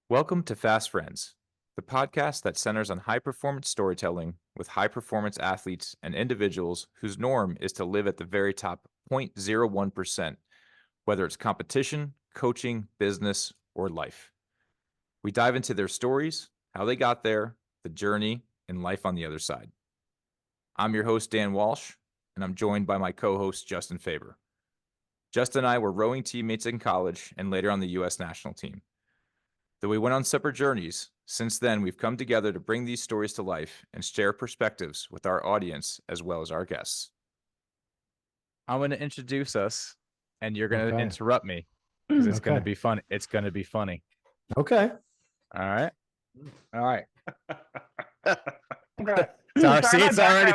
Welcome to Fast Friends, the podcast that centers on high-performance storytelling with high-performance athletes and individuals whose norm is to live at the very top 0.01%, whether it's competition, coaching, business, or life. We dive into their stories, how they got there, the journey, and life on the other side. I'm your host, Dan Walsh, and I'm joined by my co-host, Justin Faber. Justin and I were rowing teammates in college and later on the U.S. national team. Though we went on separate journeys, since then we've come together to bring these stories to life and share perspectives with our audience as well as our guests. I'm going to introduce us, and you're going to interrupt me because it's going to be fun. It's going to be funny. Okay. All right. All right. Okay. It's already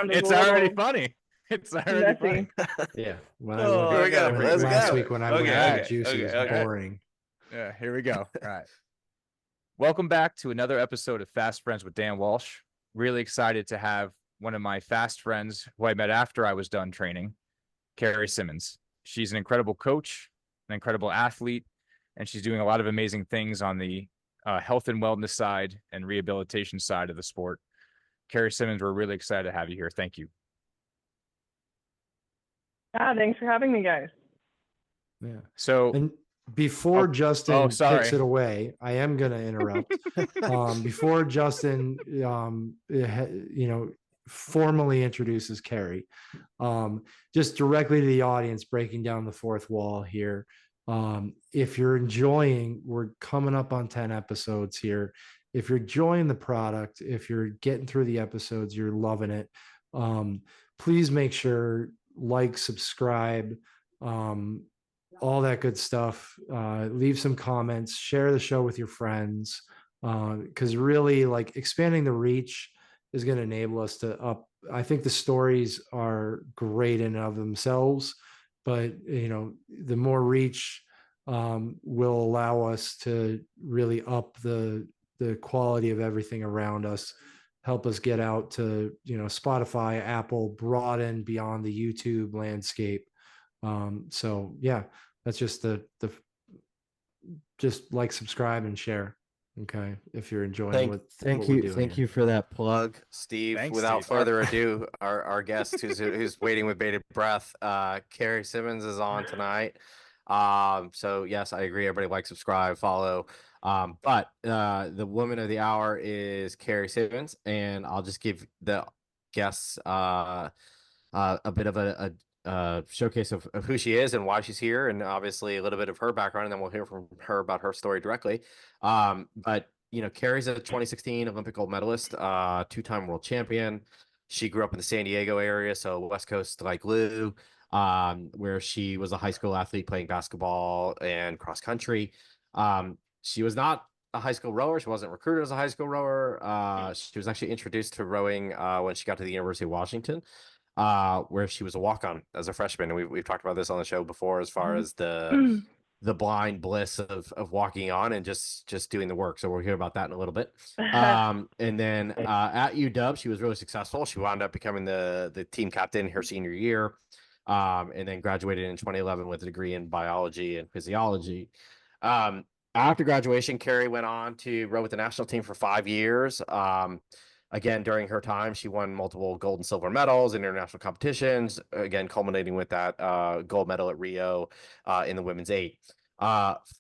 funny. It's already funny. Yeah. Last week when I went to Juicy, it was boring. Yeah, here we go. All right. Welcome back to another episode of Fast Friends with Dan Walsh. Really excited to have one of my fast friends who I met after I was done training, Kerry Simmonds. She's an incredible coach, an incredible athlete, and she's doing a lot of amazing things on the health and wellness side and rehabilitation side of the sport. Kerry Simmonds, we're really excited to have you here. Thank you. Thanks for having me, guys. Yeah. So, and before Justin takes it away, I am going to interrupt. Before Justin, formally introduces Kerry, just directly to the audience, breaking down the fourth wall here. If you're enjoying, we're coming up on 10 episodes here. If you're enjoying the product, if you're getting through the episodes, you're loving it. Please make sure, like, subscribe, all that good stuff. Leave some comments, share the show with your friends, because really, like, expanding the reach is going to enable us to up. I think the stories are great in and of themselves, but the more reach will allow us to really up the quality of everything around us, help us get out to Spotify, Apple, broaden beyond the YouTube landscape. So yeah, that's just just like, subscribe, and share. Okay, if you're enjoying thank you for that plug, Steve. Thanks, Without Steve. further ado, our guest who's waiting with bated breath, Kerry Simmonds is on tonight. So yes, I agree. Everybody like, subscribe, follow. But the woman of the hour is Kerry Simmonds, and I'll just give the guests a bit of a showcase of who she is and why she's here, and obviously a little bit of her background, and then we'll hear from her about her story directly. But Kerry's a 2016 Olympic Gold Medalist, two-time world champion. She grew up in the San Diego area, so West Coast like Lou, where she was a high school athlete playing basketball and cross country. She was not a high school rower. She wasn't recruited as a high school rower. She was actually introduced to rowing when she got to the University of Washington, where she was a walk-on as a freshman. And we've talked about this on the show before, as far as the blind bliss of walking on and just doing the work. So we'll hear about that in a little bit. And then at UW, she was really successful. She wound up becoming the team captain her senior year, and then graduated in 2011 with a degree in biology and physiology. After graduation, Kerry went on to row with the national team for 5 years. Again, during her time, she won multiple gold and silver medals in international competitions, again, culminating with that gold medal at Rio in the women's 8.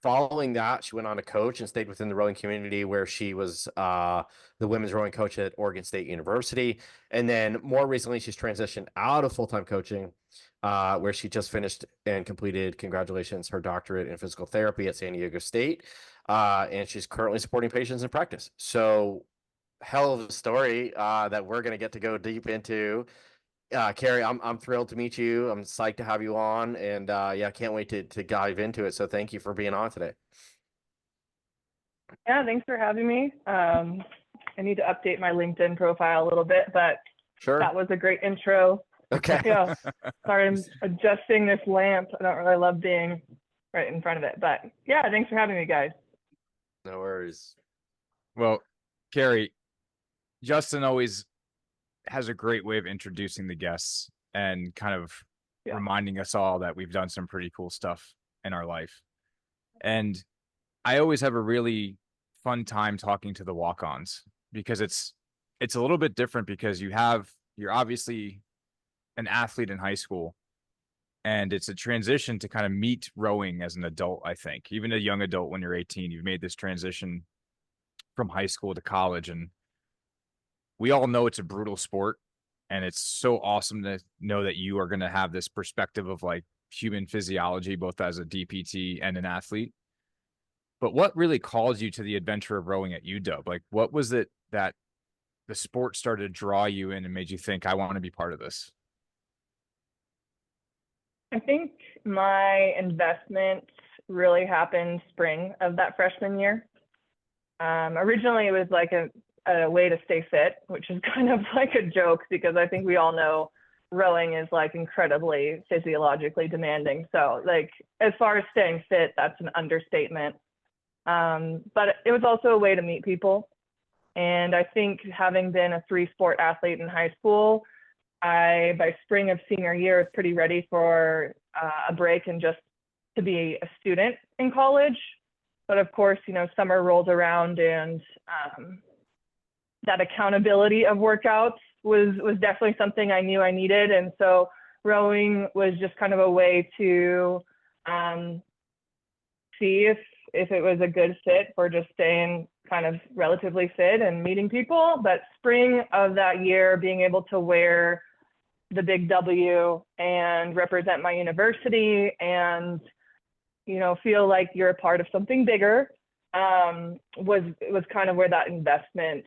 Following that, she went on to coach and stayed within the rowing community, where she was the women's rowing coach at Oregon State University. And then more recently, she's transitioned out of full-time coaching, where she just finished and completed, congratulations, her doctorate in physical therapy at San Diego State. And she's currently supporting patients in practice. So, hell of a story that we're going to go deep into. Kerry, I'm thrilled to meet you. I'm psyched to have you on, and can't wait to dive into it. So thank you for being on today. Yeah, thanks for having me. I need to update my LinkedIn profile a little bit, but Sure. That was a great intro. Okay. Yeah. Sorry, I'm adjusting this lamp. I don't really love being right in front of it, but yeah, thanks for having me, guys. No worries. Well, Kerry, Justin always has a great way of introducing the guests and kind of reminding us all that we've done some pretty cool stuff in our life. And I always have a really fun time talking to the walk-ons because it's a little bit different because you're obviously an athlete in high school, and it's a transition to kind of meet rowing as an adult. I think even a young adult, when you're 18, you've made this transition from high school to college, and we all know it's a brutal sport, and it's so awesome to know that you are going to have this perspective of like human physiology, both as a DPT and an athlete. But what really calls you to the adventure of rowing at UW? Like, what was it that the sport started to draw you in and made you think, I want to be part of this? I think my investment really happened spring of that freshman year. Originally, it was like a way to stay fit, which is kind of like a joke because I think we all know rowing is like incredibly physiologically demanding. So like as far as staying fit, that's an understatement. But it was also a way to meet people. And I think having been a 3-sport athlete in high school, by spring of senior year, was pretty ready for a break and just to be a student in college. But of course, you know, summer rolled around and that accountability of workouts was definitely something I knew I needed. And so rowing was just kind of a way to see if it was a good fit for just staying kind of relatively fit and meeting people. But spring of that year, being able to wear the big W and represent my university and, you know, feel like you're a part of something bigger was kind of where that investment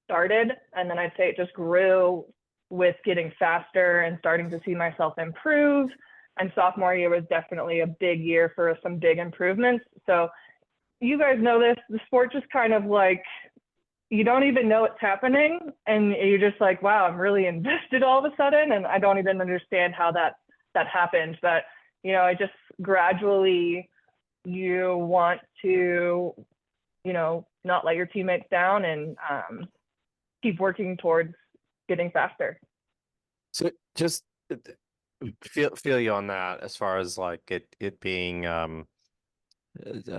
started. And then I'd say it just grew with getting faster and starting to see myself improve. And sophomore year was definitely a big year for some big improvements. So you guys know this, the sport just kind of like, you don't even know it's happening. And you're just like, wow, I'm really invested all of a sudden. And I don't even understand how that happened. But, you know, I just gradually, you want to, you know, not let your teammates down and keep working towards getting faster. So just feel you on that as far as like it being a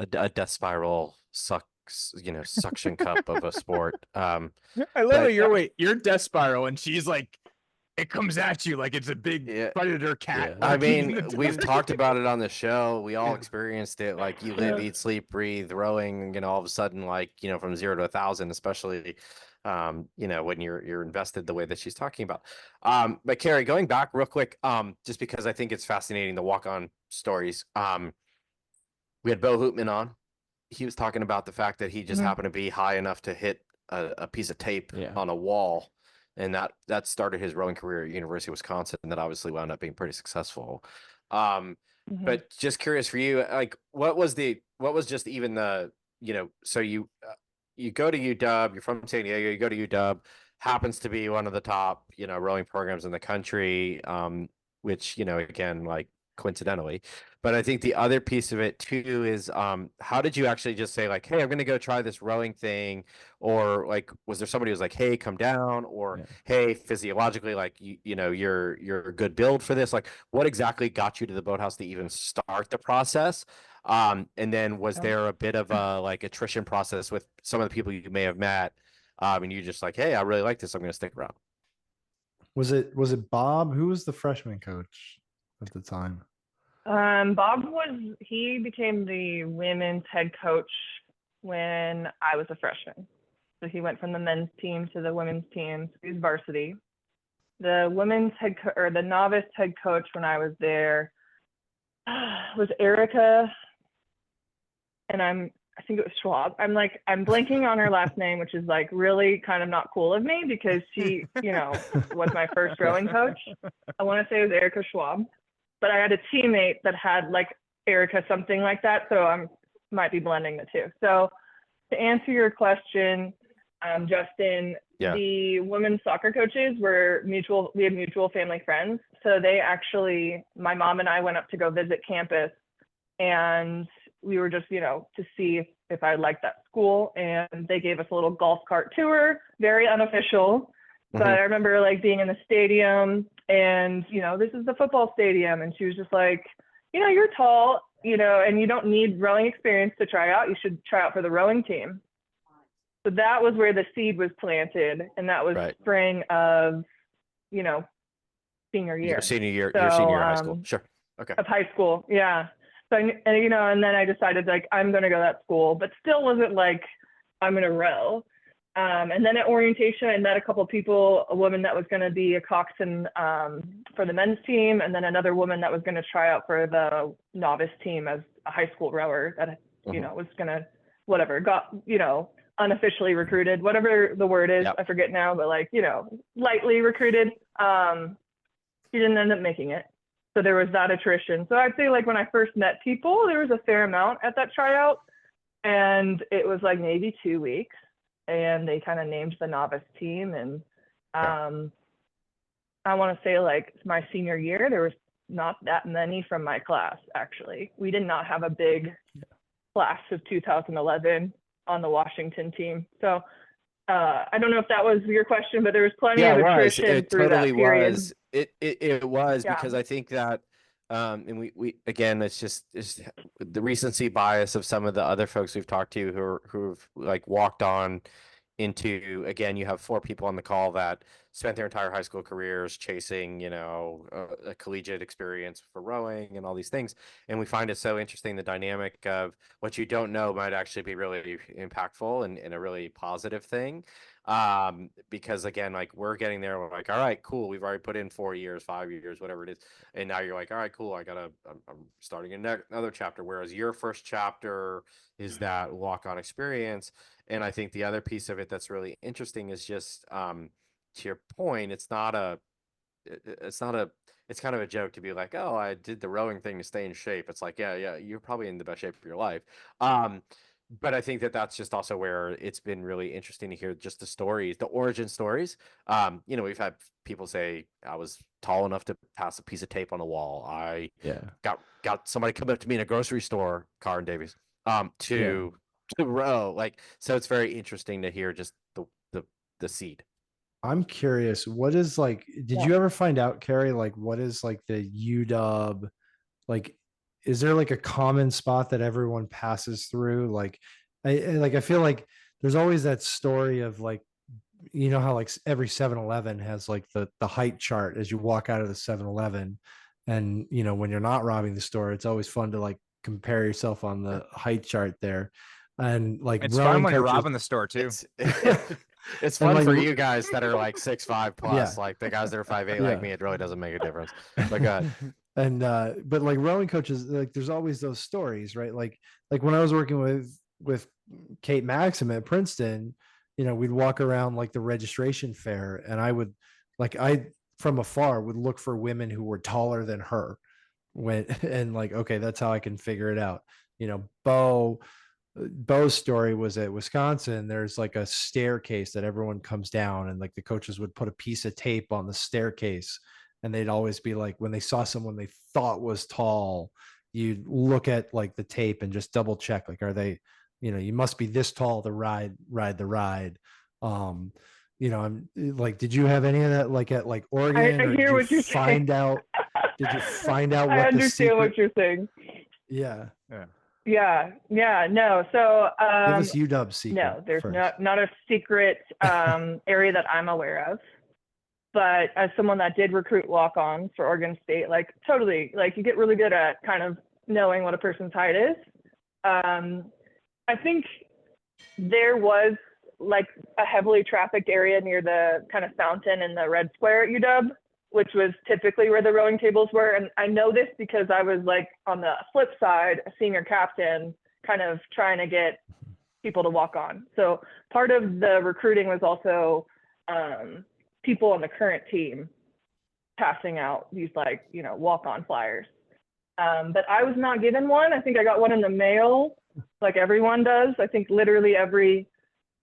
death spiral suction cup of a sport. I love it. You're death spiral, and she's like, it comes at you like it's a big predator cat. Yeah. I mean, we've talked about it on the show. We all experienced it. Like you live, eat, sleep, breathe, rowing. You know, all of a sudden, like from 0 to 1,000, especially, when you're invested the way that she's talking about. But Kerry, going back real quick, just because I think it's fascinating, the walk-on stories. We had Bo Hoopman on. He was talking about the fact that he just happened to be high enough to hit a piece of tape on a wall. And that started his rowing career at University of Wisconsin, and that obviously wound up being pretty successful. But just curious for you, like, what was just even the, so you go to UW, you're from San Diego, you go to UW, happens to be one of the top, rowing programs in the country, which, again, like coincidentally. But I think the other piece of it too is how did you actually just say like, hey, I'm going to go try this rowing thing? Or like, was there somebody who was like, hey, come down? Or hey, physiologically, like, you're a good build for this. Like, what exactly got you to the boathouse to even start the process? And then was there a bit of a like attrition process with some of the people you may have met? And you just like, hey, I really like this, I'm going to stick around. Was it Bob? Who was the freshman coach at the time? Bob he became the women's head coach when I was a freshman. So he went from the men's team to the women's team. So he was varsity. The women's the novice head coach when I was there was Erica, and I think it was Schwab. I'm blanking on her last name, which is like really kind of not cool of me because she, was my first rowing coach. I want to say it was Erica Schwab. But I had a teammate that had like Erica, something like that. So I might be blending the two. So to answer your question, Justin, the women's soccer coaches we had mutual family friends. So they actually, my mom and I went up to go visit campus, and we were just, to see if I liked that school. And they gave us a little golf cart tour, very unofficial. But I remember like being in the stadium and, this is the football stadium. And she was just like, you're tall, and you don't need rowing experience to try out. You should try out for the rowing team. So that was where the seed was planted, and that was spring of, senior year. Your senior year of high school. Sure. Okay. Of high school. Yeah. So, and then I decided like, I'm going to go to that school, but still wasn't like, I'm going to row. And then at orientation, I met a couple of people, a woman that was going to be a coxswain for the men's team, and then another woman that was going to try out for the novice team as a high school rower that, was going to, got, unofficially recruited, whatever the word is, I forget now, but like, lightly recruited. She didn't end up making it. So there was that attrition. So I'd say like when I first met people, there was a fair amount at that tryout, and it was like maybe 2 weeks. And they kind of named the novice team. And I want to say like my senior year, there was not that many from my class, actually. We did not have a big class of 2011 on the Washington team. So I don't know if that was your question, but there was plenty of attrition through that period. Was. It was because I think that, and we again, it's just the recency bias of some of the other folks we've talked to who've like walked on into, again, you have 4 people on the call that spent their entire high school careers chasing, a collegiate experience for rowing and all these things. And we find it so interesting, the dynamic of what you don't know might actually be really impactful and a really positive thing. Because again, like we're getting there, we're like, all right, cool. We've already put in 4 years, 5 years, whatever it is. And now you're like, all right, cool. I'm starting another chapter. Whereas your first chapter is that walk-on experience. And I think the other piece of it that's really interesting is just, to your point, it's kind of a joke to be like, oh, I did the rowing thing to stay in shape. It's like, yeah, you're probably in the best shape of your life. But I think that's just also where it's been really interesting to hear just the stories, the origin stories. We've had people say I was tall enough to pass a piece of tape on a wall. I got somebody come up to me in a grocery store, Car and Davies, to row. Like, so it's very interesting to hear just the seed. I'm curious, what is like, did you ever find out, Kerry, like what is like the UW, like, is there like a common spot that everyone passes through? Like, I feel like there's always that story of like, how like every 7-Eleven has like the height chart as you walk out of the 7-Eleven. And, when you're not robbing the store, it's always fun to like compare yourself on the height chart there. And like, it's fun when you're robbing the store too. It's fun for you guys that are like 6'5" plus, like the guys that are 5'8" like me. It really doesn't make a difference. But God. And but like rowing coaches, like there's always those stories, right? Like when I was working with Kate Maxim at Princeton, we'd walk around like the registration fair, and I from afar would look for women who were taller than her, and like, okay, that's how I can figure it out. Bo's story was at Wisconsin. There's like a staircase that everyone comes down, and like the coaches would put a piece of tape on the staircase, and they'd always be like, when they saw someone they thought was tall, you'd look at like the tape and just double check, like, are they, you must be this tall to ride the ride. I'm like, did you have any of that like at like Oregon? I hear what you're saying. Did you find out what I understand what you're saying. Yeah. No. So give us UW secret. No, there's not a secret area that I'm aware of. But as someone that did recruit walk-ons for Oregon State, like totally, like you get really good at kind of knowing what a person's height is. I think there was like a heavily trafficked area near the kind of fountain in the Red Square at UW, which was typically where the rowing tables were. And I know this because I was like on the flip side, a senior captain, kind of trying to get people to walk on. So part of the recruiting was also people on the current team passing out these like, walk-on flyers. But I was not given one. I think I got one in the mail, like everyone does. I think literally every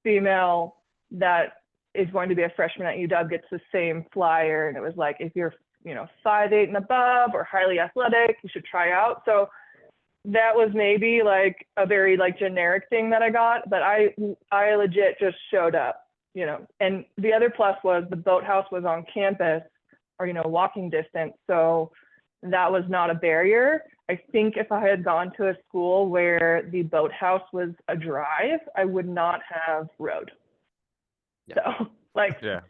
female that is going to be a freshman at UW gets the same flyer. And it was like, if you're, 5'8" and above or highly athletic, you should try out. So that was maybe like a very like generic thing that I got, but I legit just showed up, and the other plus was the boathouse was on campus or, walking distance. So that was not a barrier. I think if I had gone to a school where the boathouse was a drive, I would not have rowed. Yeah. So like, Yeah.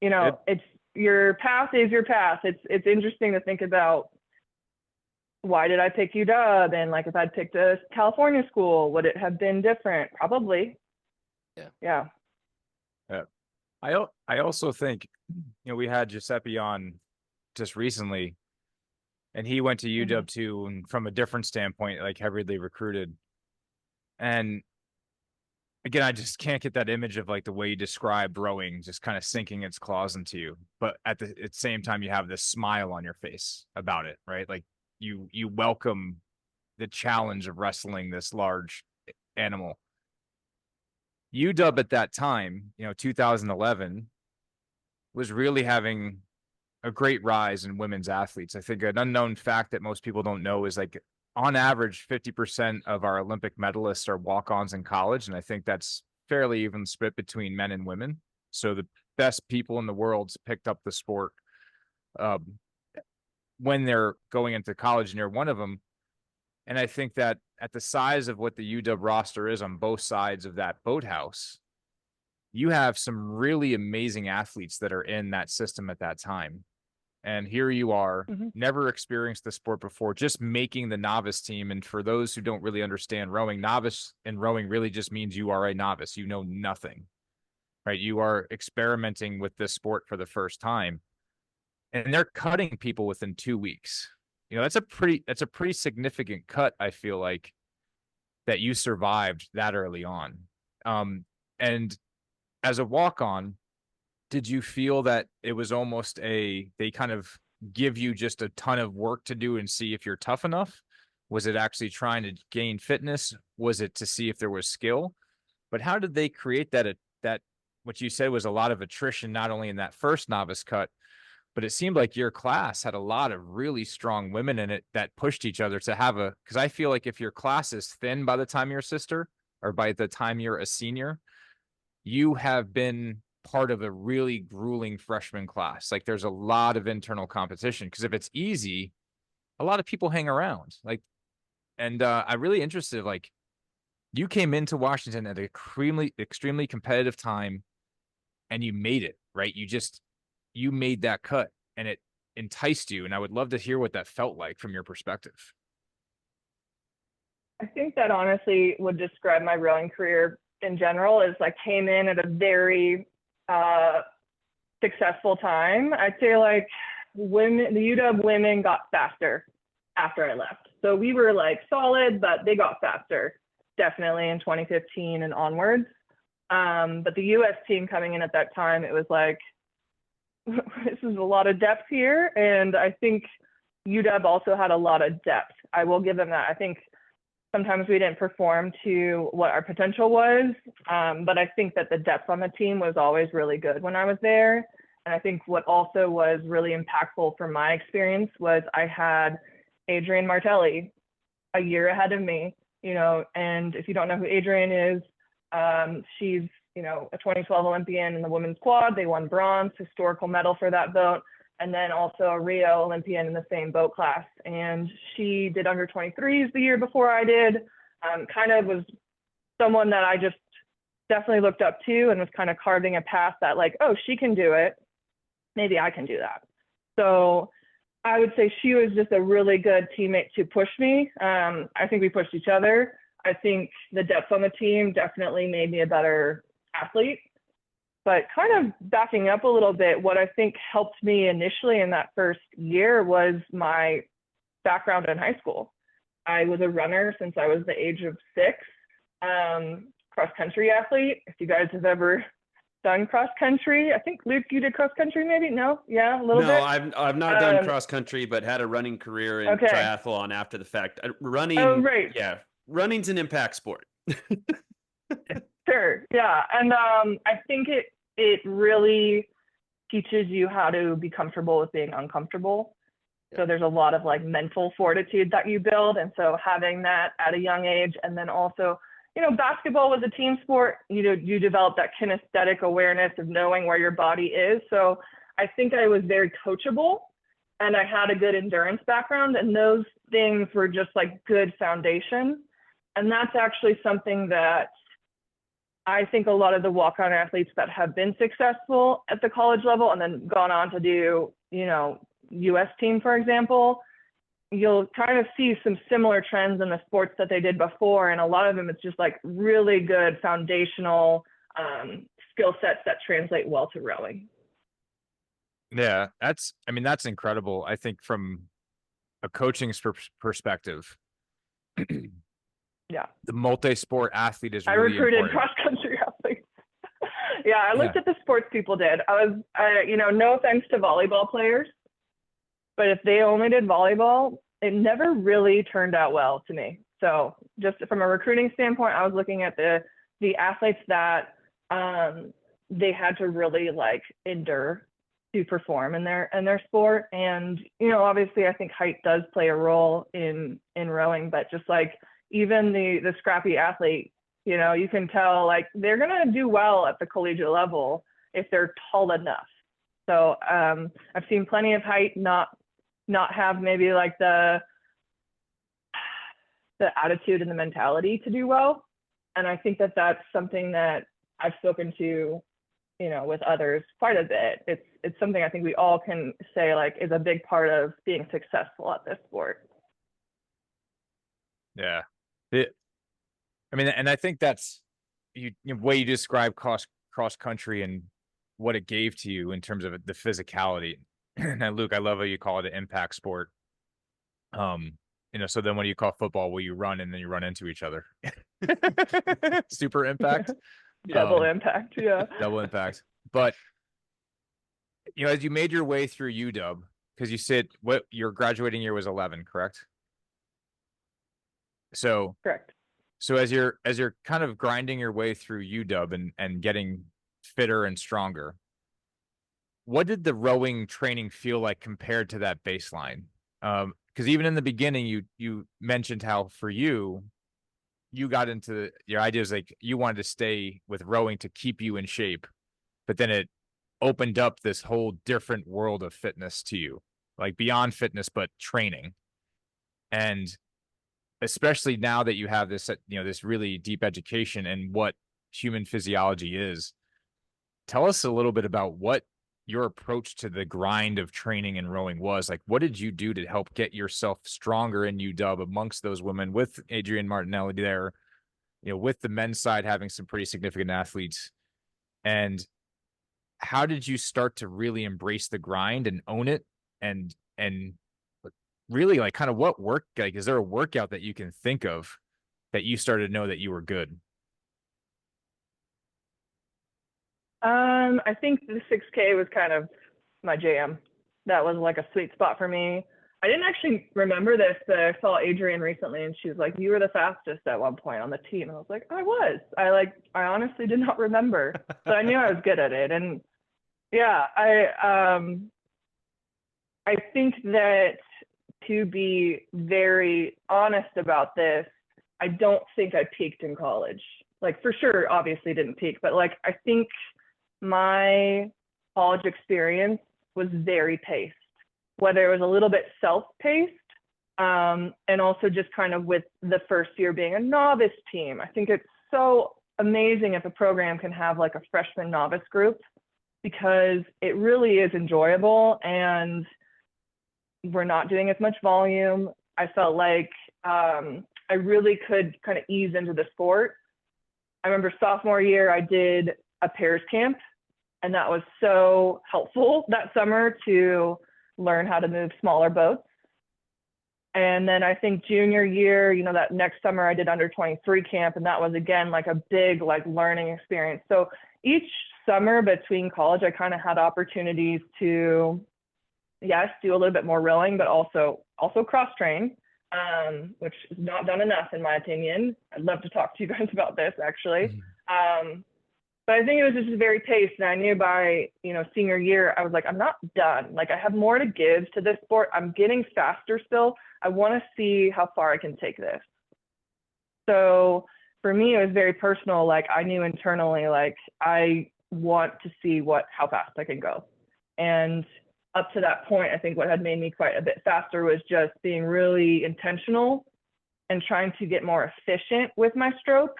you know, it's your path is your path. It's interesting to think about, why did I pick UW? And like, if I'd picked a California school, would it have been different? Probably. Yeah. I also think, we had Giuseppe on just recently, and he went to UW too, and from a different standpoint, like heavily recruited. And again, I just can't get that image of like the way you described rowing just kind of sinking its claws into you. But at the same time, you have this smile on your face about it, right? Like you welcome the challenge of wrestling this large animal. UW at that time, 2011, was really having a great rise in women's athletes. I think an unknown fact that most people don't know is like on average, 50% of our Olympic medalists are walk-ons in college. And I think that's fairly even split between men and women. So the best people in the world picked up the sport when they're going into college, and you're one of them. And I think that at the size of what the UW roster is on both sides of that boathouse, you have some really amazing athletes that are in that system at that time. And here you are, never experienced the sport before, just making the novice team. And for those who don't really understand rowing, novice in rowing really just means you are a novice. You know nothing, right? You are experimenting with this sport for the first time. And they're cutting people within 2 weeks. That's a pretty significant cut, I feel like, that you survived that early on. And as a walk-on, did you feel that it was almost they kind of give you just a ton of work to do and see if you're tough enough? Was it actually trying to gain fitness? Was it to see if there was skill? But how did they create that what you said was a lot of attrition, not only in that first novice cut, but it seemed like your class had a lot of really strong women in it that pushed each other to have because I feel like if your class is thin by the time you're a sister or by the time you're a senior, you have been part of a really grueling freshman class. Like there's a lot of internal competition, because if it's easy, a lot of people hang around. I'm really interested, like you came into Washington at an extremely competitive time and you made it, right? You made that cut and it enticed you. And I would love to hear what that felt like from your perspective. I think that honestly would describe my rowing career in general. Is I came in at a very successful time. I'd say like the UW women got faster after I left. So we were like solid, but they got faster definitely in 2015 and onwards. But the US team coming in at that time, it was like, this is a lot of depth here. And I think UW also had a lot of depth. I will give them that. I think sometimes we didn't perform to what our potential was, but I think that the depth on the team was always really good when I was there. And I think what also was really impactful from my experience was I had Adrienne Martelli a year ahead of me, and if you don't know who Adrienne is, she's, a 2012 Olympian in the women's quad. They won bronze, historical medal for that boat. And then also a Rio Olympian in the same boat class. And she did under 23s the year before I did. Kind of was someone that I just definitely looked up to and was kind of carving a path that like, oh, she can do it. Maybe I can do that. So I would say she was just a really good teammate to push me. I think we pushed each other. I think the depth on the team definitely made me a better athlete. But kind of backing up a little bit, what I think helped me initially in that first year was my background in high school. I was a runner since I was the age of 6, cross-country athlete. If you guys have ever done cross-country, I think, Luke, you did cross-country maybe? No? Yeah, a little bit? No, I've not done cross-country, but had a running career in triathlon after the fact. Running, oh, right. Yeah, running's an impact sport. Sure, yeah. And I think it really teaches you how to be comfortable with being uncomfortable. So there's a lot of like mental fortitude that you build. And so having that at a young age, and then also, basketball was a team sport. You develop that kinesthetic awareness of knowing where your body is. So I think I was very coachable. and I had a good endurance background, and those things were just like good foundation. And that's actually something that I think a lot of the walk-on athletes that have been successful at the college level and then gone on to do, you know, US team, for example, you'll kind of see some similar trends in the sports that they did before. And a lot of them, it's just like really good foundational skill sets that translate well to rowing. Yeah, that's incredible. I think from a coaching perspective, yeah, the multi-sport athlete is really I recruited important. cross-country athletes. Yeah, I looked at the sports people did. You know, no offense to volleyball players, but if they only did volleyball, it never really turned out well to me. So just from a recruiting standpoint, I was looking at the athletes that they had to really like endure to perform in their sport. And, you know, obviously I think height does play a role in rowing, but just like even the scrappy athlete, you know, you can tell like they're going to do well at the collegiate level if they're tall enough. So I've seen plenty of height not have maybe like the attitude and the mentality to do well. And I think that that's something that I've spoken to, you know, with others quite a bit. It's something I think we all can say like is a big part of being successful at this sport. Yeah. And I think that's way you describe cross country and what it gave to you in terms of the physicality. And Luke, I love how you call it an impact sport. You know, so then what do you call football? Where you run and then you run into each other? Super impact. Double impact, yeah. Double impact. But you know, as you made your way through UW, because you said what your graduating year was 11, correct? So correct. So as you're kind of grinding your way through UW and getting fitter and stronger, what did the rowing training feel like compared to that baseline? Because even in the beginning, you mentioned how for you got into your ideas like you wanted to stay with rowing to keep you in shape, but then it opened up this whole different world of fitness to you, like beyond fitness, but training. And especially now that you have this, you know, this really deep education in what human physiology is, tell us a little bit about what your approach to the grind of training and rowing was. Like, what did you do to help get yourself stronger in UW amongst those women with Adrienne Martinelli there, you know, with the men's side having some pretty significant athletes? And how did you start to really embrace the grind and own it and really like kind of what work, like, is there a workout that you can think of that you started to know that you were good? I think the 6K was kind of my jam. That was like a sweet spot for me. I didn't actually remember this, but I saw Adrienne recently and she was like, you were the fastest at one point on the team. And I was like, I was. I honestly did not remember. So I knew I was good at it. And yeah, I think that to be very honest about this, I don't think I peaked in college. Like for sure, obviously didn't peak, but like I think my college experience was very paced, whether it was a little bit self-paced and also just kind of with the first year being a novice team. I think it's so amazing if a program can have like a freshman novice group because it really is enjoyable and we're not doing as much volume. I felt like I really could kind of ease into the sport. I remember sophomore year, I did a pairs camp, and that was so helpful that summer to learn how to move smaller boats. And then I think junior year, you know, that next summer I did under 23 camp, and that was again like a big like learning experience. So each summer between college, I kind of had opportunities to, yes, do a little bit more rowing, but also cross train, which is not done enough in my opinion. I'd love to talk to you guys about this actually. But I think it was just very paced, and I knew by, you know, senior year, I was like, I'm not done. Like I have more to give to this sport. I'm getting faster still. I want to see how far I can take this. So for me, it was very personal. Like I knew internally, like I want to see how fast I can go. And up to that point, I think what had made me quite a bit faster was just being really intentional and trying to get more efficient with my stroke.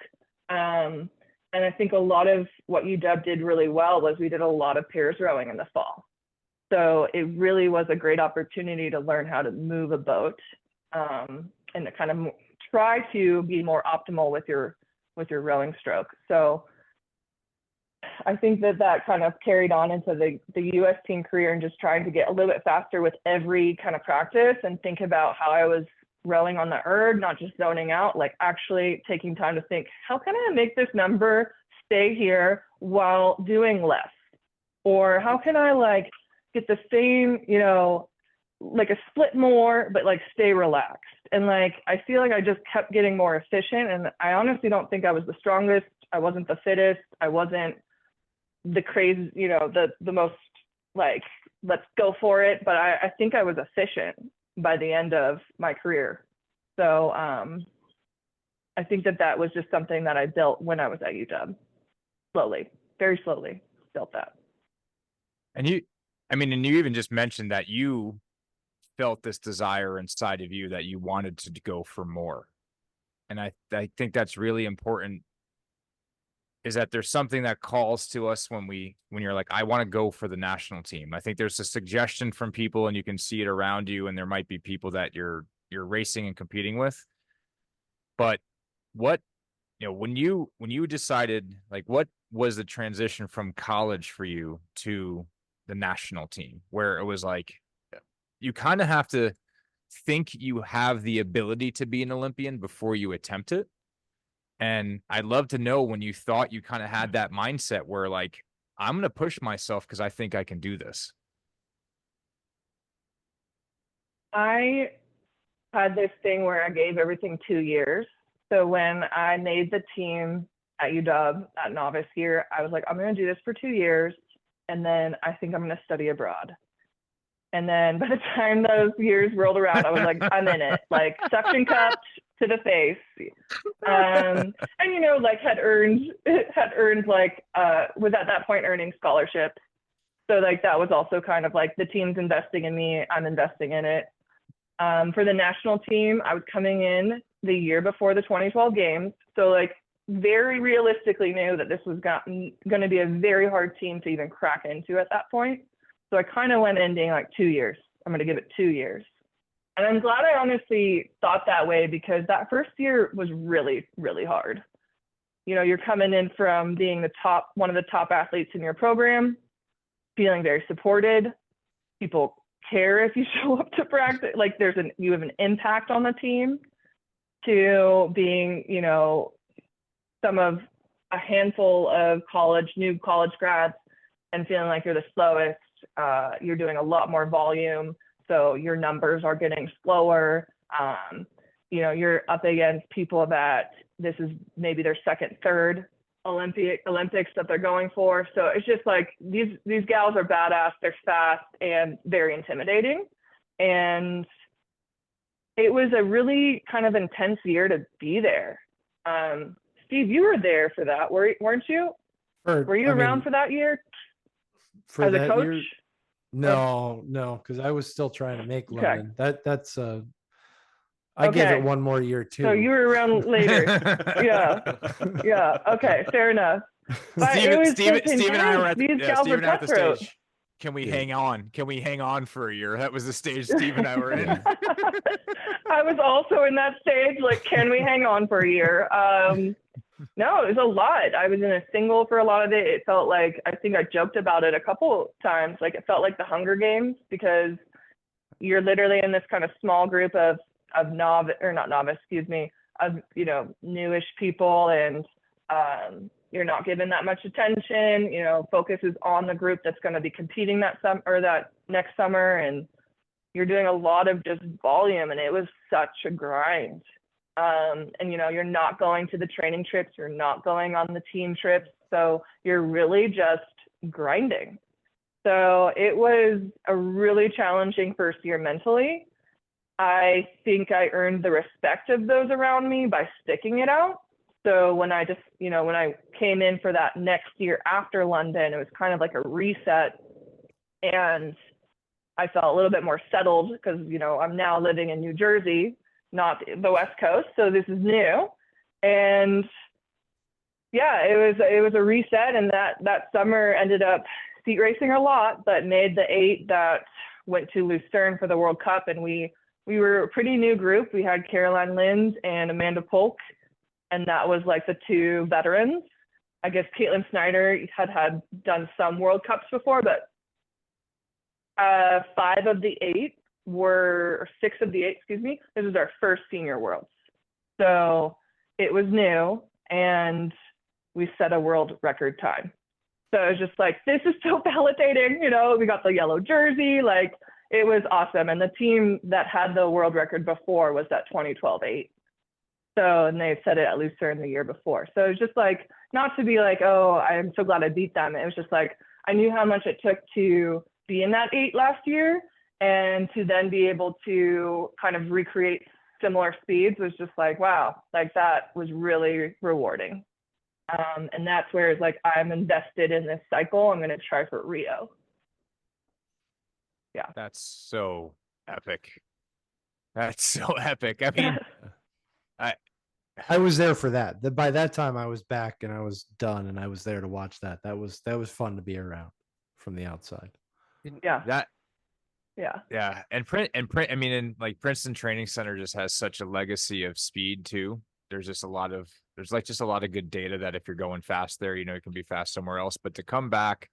And I think a lot of what UW did really well was we did a lot of pairs rowing in the fall. So it really was a great opportunity to learn how to move a boat, and to kind of try to be more optimal with your rowing stroke. So I think that kind of carried on into the US team career, and just trying to get a little bit faster with every kind of practice and think about how I was rowing on the erg, not just zoning out, like actually taking time to think, how can I make this number stay here while doing less? Or how can I like get the same, you know, like a split more, but like stay relaxed? And like, I feel like I just kept getting more efficient, and I honestly don't think I was the strongest. I wasn't the fittest. I wasn't the crazy, you know, the most like, let's go for it. But I think I was efficient by the end of my career. So I think that was just something that I built when I was at UW. Slowly, very slowly built that. And you even just mentioned that you felt this desire inside of you that you wanted to go for more. And I think that's really important, is that there's something that calls to us when you're like, I want to go for the national team. I think there's a suggestion from people, and you can see it around you, and there might be people that you're racing and competing with. But what, you know, when you decided, like, what was the transition from college for you to the national team, where it was like, you kind of have to think you have the ability to be an Olympian before you attempt it? And I'd love to know when you thought you kind of had that mindset where like, I'm going to push myself because I think I can do this. I had this thing where I gave everything 2 years. So when I made the team at UW at novice year, I was like, I'm going to do this for 2 years, and then I think I'm going to study abroad. And then by the time those years rolled around, I was like, I'm in it, like suction cupped to the face. And, you know, like had earned like, was at that point earning scholarships. So like, that was also kind of like, the team's investing in me, I'm investing in it. For the national team, I was coming in the year before the 2012 games. So like, very realistically knew that this was going to be a very hard team to even crack into at that point. So I kind of went in being like 2 years. I'm going to give it 2 years. And I'm glad I honestly thought that way, because that first year was really, really hard. You know, you're coming in from being one of the top athletes in your program, feeling very supported. People care if you show up to practice. Like you have an impact on the team, to being, you know, a handful of new college grads and feeling like you're the slowest. You're doing a lot more volume, so your numbers are getting slower. You know, you're up against people that this is maybe their second, third Olympics that they're going for. So it's just like these gals are badass, they're fast and very intimidating. And it was a really kind of intense year to be there. Steve, you were there for that, weren't you? Were you around for that year? For as that a coach? year? No, because I was still trying to make London. That's I gave it one more year too. So you were around later. Yeah. Okay, fair enough. But Steve and I were at the stage. Can we hang on? Can we hang on for a year? That was the stage Steve and I were in. I was also in that stage. Like, can we hang on for a year? No, it was a lot. I was in a single for a lot of it. It felt like, I think I joked about it a couple times, like it felt like the Hunger Games, because you're literally in this kind of small group of you know, newish people, and you're not given that much attention. You know, focus is on the group that's going to be competing that next summer, and you're doing a lot of just volume, and it was such a grind. And you know, you're not going to the training trips, you're not going on the team trips, so you're really just grinding. So it was a really challenging first year mentally. I think I earned the respect of those around me by sticking it out. So when I came in for that next year after London, it was kind of like a reset. And I felt a little bit more settled because, you know, I'm now living in New Jersey, not the West Coast. So this is new. And yeah, it was a reset. And that summer ended up seat racing a lot, but made the 8 that went to Lucerne for the World Cup. And we were a pretty new group. We had Caroline Lind and Amanda Polk, and that was like the 2 veterans. I guess Caitlin Snyder had done some World Cups before, but 5 of the 8 were, or 6 of the 8, excuse me, this was our first senior worlds. So it was new, and we set a world record time. So it was just like, this is so validating, you know, we got the yellow jersey, like it was awesome. And the team that had the world record before was that 2012 8. So, and they set it at Lucerne the year before. So it was just like, not to be like, oh, I'm so glad I beat them. It was just like, I knew how much it took to be in that 8 last year, and to then be able to kind of recreate similar speeds was just like, wow, like that was really rewarding. And that's where it's like, I'm invested in this cycle. I'm going to try for Rio. Yeah. That's so epic. That's so epic. I mean, I was there for that. By that time I was back and I was done, and I was there to watch that. That was fun to be around from the outside. Yeah. Yeah. And print. I mean, and like Princeton Training Center just has such a legacy of speed too. There's just a lot of good data that if you're going fast there, you know, it can be fast somewhere else. But to come back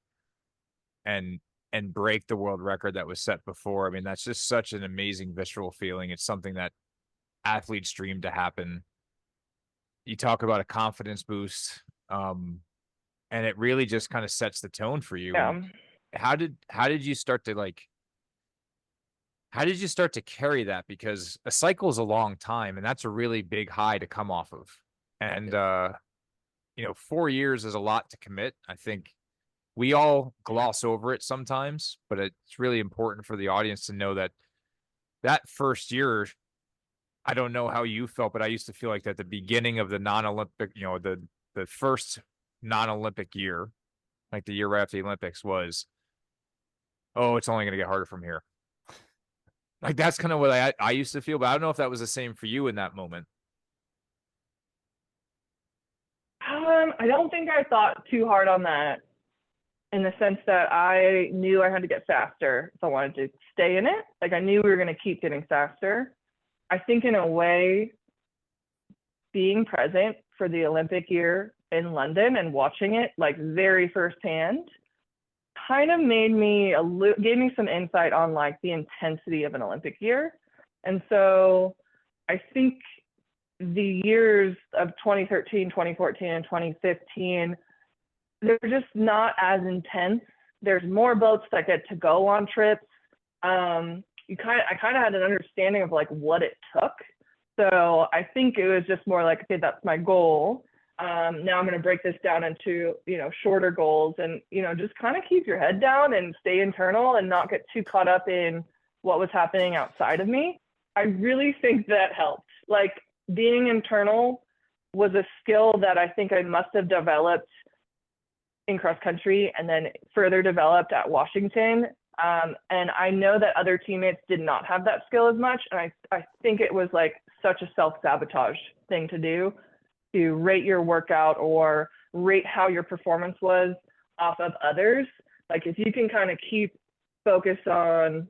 and break the world record that was set before, I mean, that's just such an amazing visceral feeling. It's something that athletes dream to happen. You talk about a confidence boost, and it really just kind of sets the tone for you. Yeah. How did you start to carry that? Because a cycle is a long time, and that's a really big high to come off of. And, you know, 4 years is a lot to commit. I think we all gloss over it sometimes, but it's really important for the audience to know that first year, I don't know how you felt, but I used to feel like that the beginning of the non-Olympic, you know, the first non-Olympic year, like the year right after the Olympics was, oh, it's only going to get harder from here. Like that's kind of what I used to feel, but I don't know if that was the same for you in that moment. I don't think I thought too hard on that, in the sense that I knew I had to get faster if I wanted to stay in it. Like I knew we were going to keep getting faster. I think in a way, being present for the Olympic year in London and watching it like very firsthand kind of gave me some insight on like the intensity of an Olympic year. And so I think the years of 2013, 2014, and 2015, they're just not as intense. There's more boats that get to go on trips. I kind of had an understanding of like what it took. So I think it was just more like, okay, that's my goal. Now I'm going to break this down into, you know, shorter goals, and, you know, just kind of keep your head down and stay internal and not get too caught up in what was happening outside of me. I really think that helped. Like being internal was a skill that I think I must have developed in cross country and then further developed at Washington. And I know that other teammates did not have that skill as much. And I think it was like such a self-sabotage thing to do, to rate your workout or rate how your performance was off of others. Like if you can kind of keep focus on,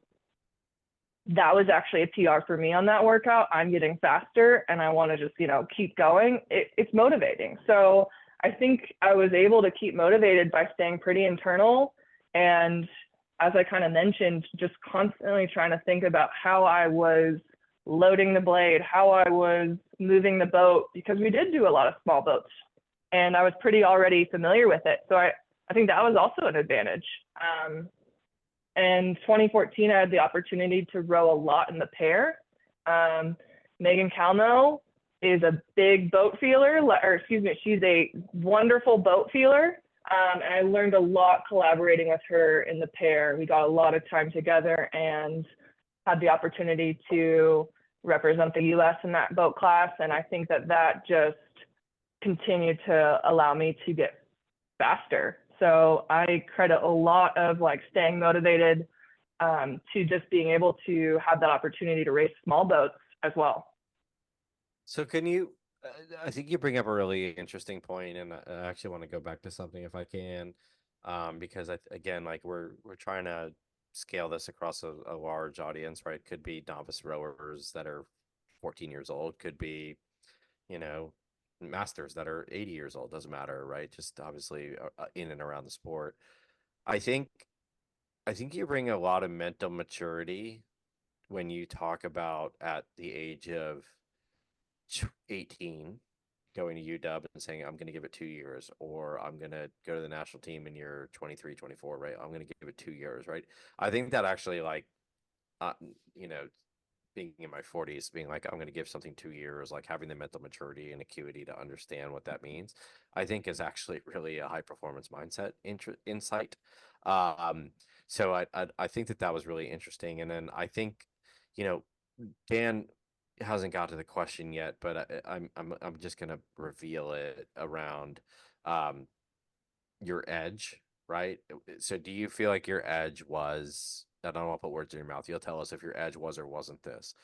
that was actually a PR for me on that workout, I'm getting faster and I want to just, you know, keep going. It's motivating. So I think I was able to keep motivated by staying pretty internal. And as I kind of mentioned, just constantly trying to think about how I was loading the blade, how I was moving the boat, because we did do a lot of small boats and I was pretty already familiar with it. So I think that was also an advantage. And 2014, I had the opportunity to row a lot in the pair. Megan Calno is a big boat feeler, she's a wonderful boat feeler. And I learned a lot collaborating with her in the pair. We got a lot of time together and had the opportunity to represent the US in that boat class. And I think that just continued to allow me to get faster. So I credit a lot of like staying motivated, to just being able to have that opportunity to race small boats as well. So can you, I think you bring up a really interesting point, and I actually want to go back to something if I can, because again, like we're trying to scale this across a large audience, right? Could be novice rowers that are 14 years old, could be, you know, masters that are 80 years old, doesn't matter, right? Just obviously in and around the sport. I think you bring a lot of mental maturity when you talk about at the age of 18 going to UW and saying, I'm going to give it 2 years, or I'm going to go to the national team in year 23, 24, right? I'm going to give it 2 years, right? I think that actually, like, you know, being in my 40s, being like, I'm going to give something 2 years, like having the mental maturity and acuity to understand what that means, I think is actually really a high performance mindset insight. So I think that was really interesting. And then I think, you know, Dan hasn't got to the question yet, but I'm just gonna reveal it around your edge, right? So do you feel like your edge was, I don't want to put words in your mouth, you'll tell us if your edge was or wasn't this,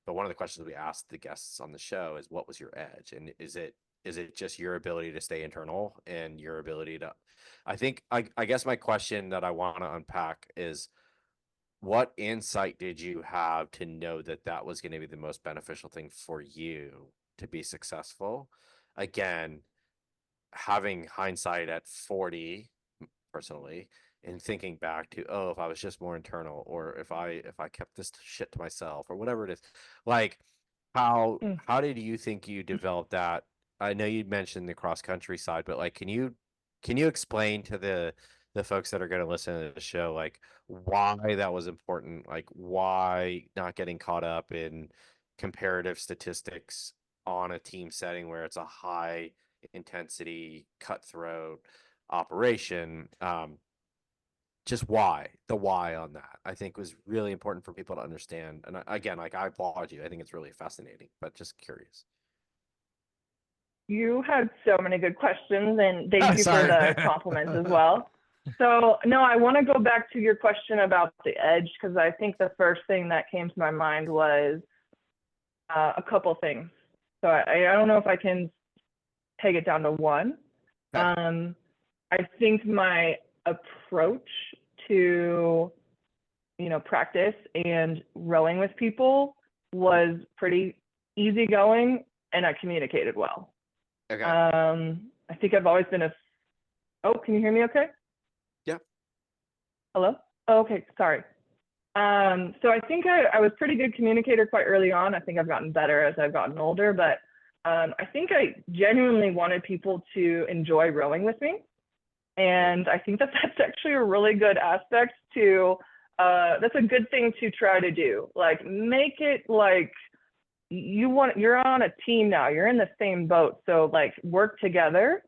but one of the questions we asked the guests on the show is, what was your edge? And is it just your ability to stay internal and your ability to, I guess my question that I want to unpack is, what insight did you have to know that that was going to be the most beneficial thing for you to be successful? Again, having hindsight at 40 personally, and thinking back to, oh, if I was just more internal, or if I kept this shit to myself, or whatever it is, like how did you think you developed that? I know you mentioned the cross country side, but like, can you explain to the folks that are going to listen to the show, like why that was important, like why not getting caught up in comparative statistics on a team setting where it's a high intensity, cutthroat operation? Just the why on that, I think, was really important for people to understand. And again, like, I applaud you. I think it's really fascinating, but just curious. You had so many good questions, and thank you for the compliments as well. So, no, I want to go back to your question about the edge, because I think the first thing that came to my mind was a couple things. So I don't know if I can take it down to one. Okay. I think my approach to, practice and rowing with people was pretty easygoing, and I communicated well. Okay. I think I've always been oh, can you hear me okay? Yeah. Hello? Oh, okay, sorry. So I think I was pretty good communicator quite early on. I think I've gotten better as I've gotten older, but I think I genuinely wanted people to enjoy rowing with me. And I think that's actually a really good aspect to, that's a good thing to try to do. Like, make it like you're on a team now, you're in the same boat. So like, work together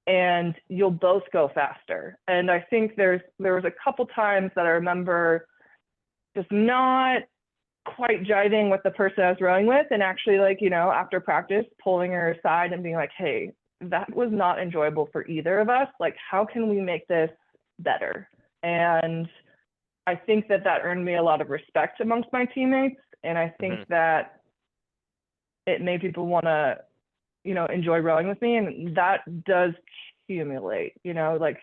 and you'll both go faster. And I think there was a couple times that I remember just not quite jiving with the person I was rowing with, and actually, like, after practice, pulling her aside and being like, hey, that was not enjoyable for either of us. Like, how can we make this better? And I think that earned me a lot of respect amongst my teammates. And I think that it made people want to, enjoy rowing with me. And that does accumulate, like,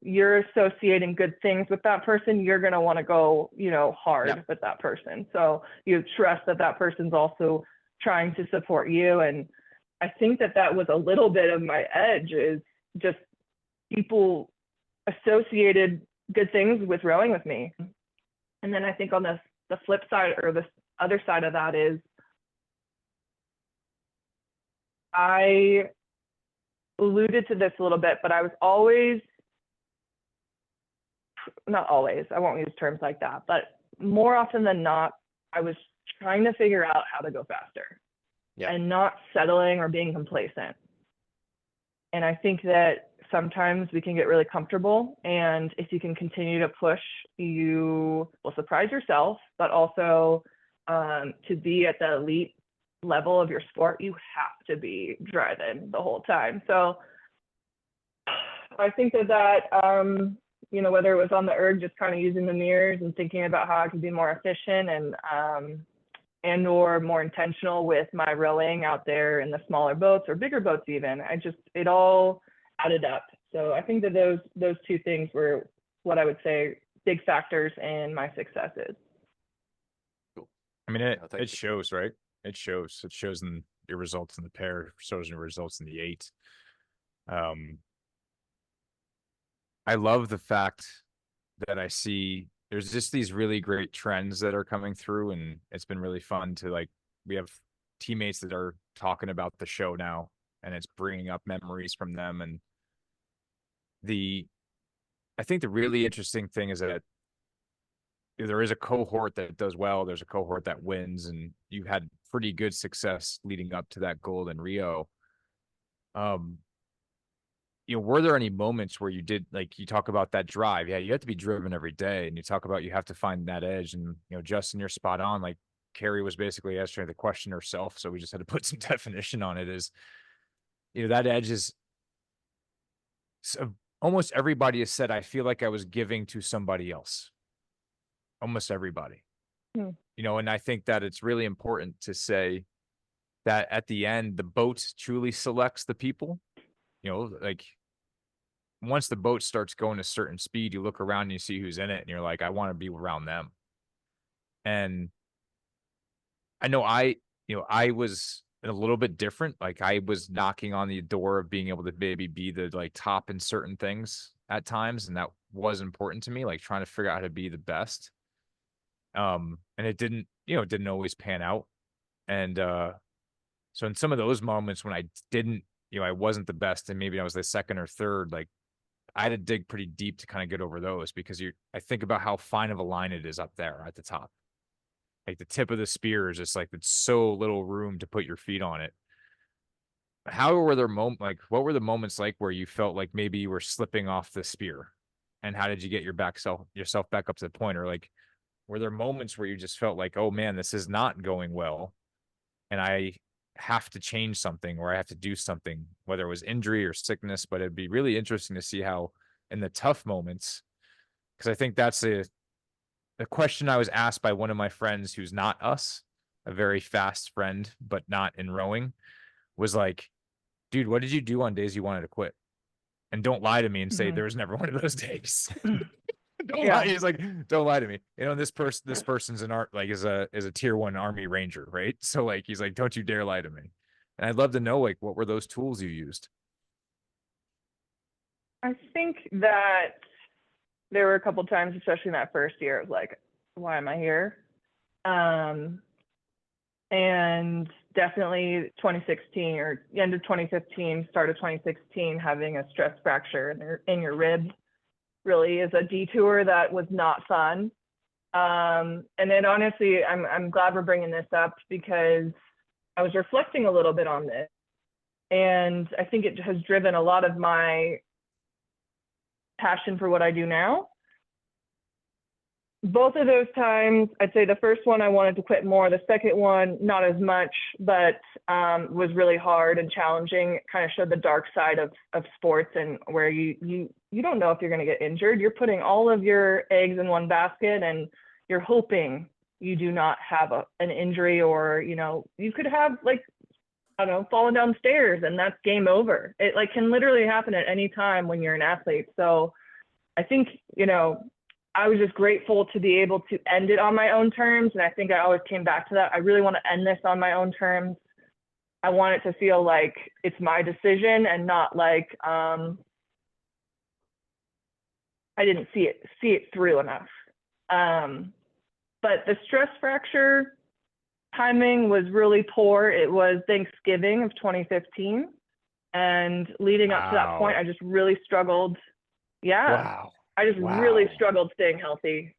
you're associating good things with that person, you're going to want to go, hard with that person. So you trust that person's also trying to support you. And I think that was a little bit of my edge, is just people associated good things with rowing with me. And then I think on the flip side, or the other side of that, is I alluded to this a little bit, but I was not always, I won't use terms like that, but more often than not, I was trying to figure out how to go faster. Yeah. And not settling or being complacent. And I think that sometimes we can get really comfortable, and if you can continue to push, you will surprise yourself, but also to be at the elite level of your sport, you have to be driving the whole time. So I think that whether it was on the erg, just kind of using the mirrors and thinking about how I could be more efficient and or more intentional with my rowing out there in the smaller boats or bigger boats even. It all added up. So I think that those two things were what I would say big factors in my successes. Cool. I mean, it shows, right? It shows in your results in the pair, it shows in your results in the 8. I love the fact that I see there's just these really great trends that are coming through, and it's been really fun to we have teammates that are talking about the show now, and it's bringing up memories from them. And I think the really interesting thing is that there is a cohort that does well, there's a cohort that wins, and you had pretty good success leading up to that gold in Rio. Were there any moments where you did, you talk about that drive? Yeah, you have to be driven every day, and you talk about you have to find that edge. And Justin, you're spot on. Kerry was basically answering the question herself, so we just had to put some definition on it. Is that edge is almost everybody has said, I feel like I was giving to somebody else. Almost everybody. And I think that it's really important to say that at the end, the boat truly selects the people. Once the boat starts going a certain speed, you look around and you see who's in it, and you're like, I want to be around them. And I know I was a little bit different. I was knocking on the door of being able to maybe be the top in certain things at times, and that was important to me, trying to figure out how to be the best. And it didn't always pan out. And so in some of those moments when I didn't, I wasn't the best, and maybe I was the second or third, I had to dig pretty deep to kind of get over those, because I think about how fine of a line it is up there at the top. The tip of the spear is just it's so little room to put your feet on it. How were there what were the moments where you felt like maybe you were slipping off the spear, and how did you get yourself back up to the point? Or were there moments where you just felt like, oh man, this is not going well, and I have to change something, or I have to do something, whether it was injury or sickness? But it'd be really interesting to see how in the tough moments, because I think that's the question I was asked by one of my friends who's not us, a very fast friend, but not in rowing, was dude, what did you do on days you wanted to quit? And don't lie to me and say there was never one of those days. Don't lie. He's don't lie to me. This person's an art, is a tier 1 Army Ranger, right? So he's don't you dare lie to me. And I'd love to know what were those tools you used? I think that there were a couple times, especially in that first year, it was why am I here? And definitely 2016 or the end of 2015, start of 2016, having a stress fracture in your rib really is a detour that was not fun. And then honestly, I'm glad we're bringing this up, because I was reflecting a little bit on this, and I think it has driven a lot of my passion for what I do now. Both of those times, I'd say the first one I wanted to quit more. The second one, not as much, but was really hard and challenging. It kind of showed the dark side of sports, and where you don't know if you're going to get injured. You're putting all of your eggs in one basket, and you're hoping you do not have an injury, or you could have falling downstairs, and that's game over. It can literally happen at any time when you're an athlete. So I think I was just grateful to be able to end it on my own terms. And I think I always came back to that. I really want to end this on my own terms. I want it to feel like it's my decision, and not I didn't see it through enough. But the stress fracture timing was really poor. It was Thanksgiving of 2015. And leading up to that point, I just really struggled. Yeah. Wow. I just really struggled staying healthy.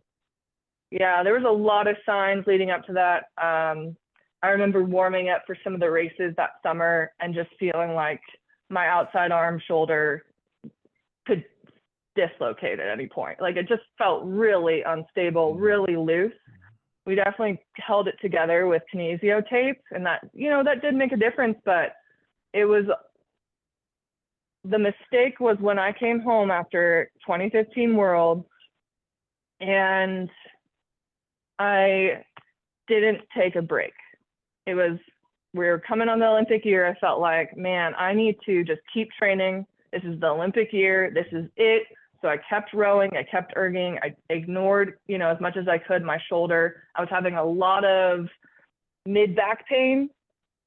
Yeah, there was a lot of signs leading up to that. I remember warming up for some of the races that summer and just feeling like my outside arm shoulder could dislocate at any point. It just felt really unstable, really loose. We definitely held it together with kinesio tape, and that, that did make a difference, but it was the mistake was when I came home after 2015 World and I didn't take a break. We were coming on the Olympic year. I felt like, man, I need to just keep training. This is the Olympic year. This is it. So I kept rowing. I kept erging. I ignored, as much as I could, my shoulder. I was having a lot of mid-back pain,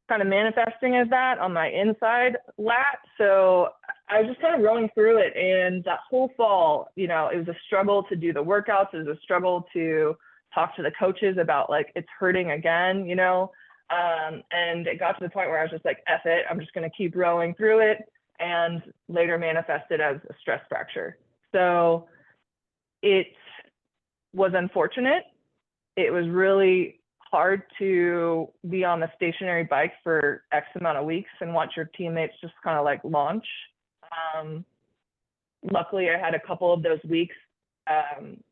kind of manifesting as that on my inside lat. So I was just kind of rowing through it. And that whole fall, it was a struggle to do the workouts. It was a struggle to talk to the coaches about like, it's hurting again, and it got to the point where I was just like, F it, I'm just going to keep rowing through it, and later manifested as a stress fracture. So it was unfortunate. It was really hard to be on the stationary bike for X amount of weeks and watch your teammates just kind of like launch. Luckily, I had a couple of those weeks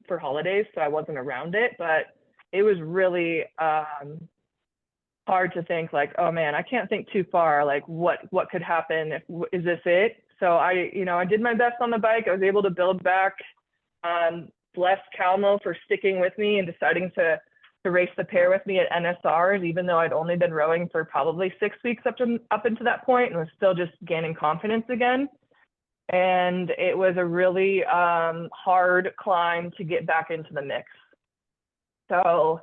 for holidays, so I wasn't around it, but it was really hard to think like, oh man, I can't think too far. Like what could happen? Is this it? So I did my best on the bike. I was able to build back. Bless Calmo for sticking with me and deciding to race the pair with me at NSRs, even though I'd only been rowing for probably 6 weeks up into that point and was still just gaining confidence again. And it was a really hard climb to get back into the mix. So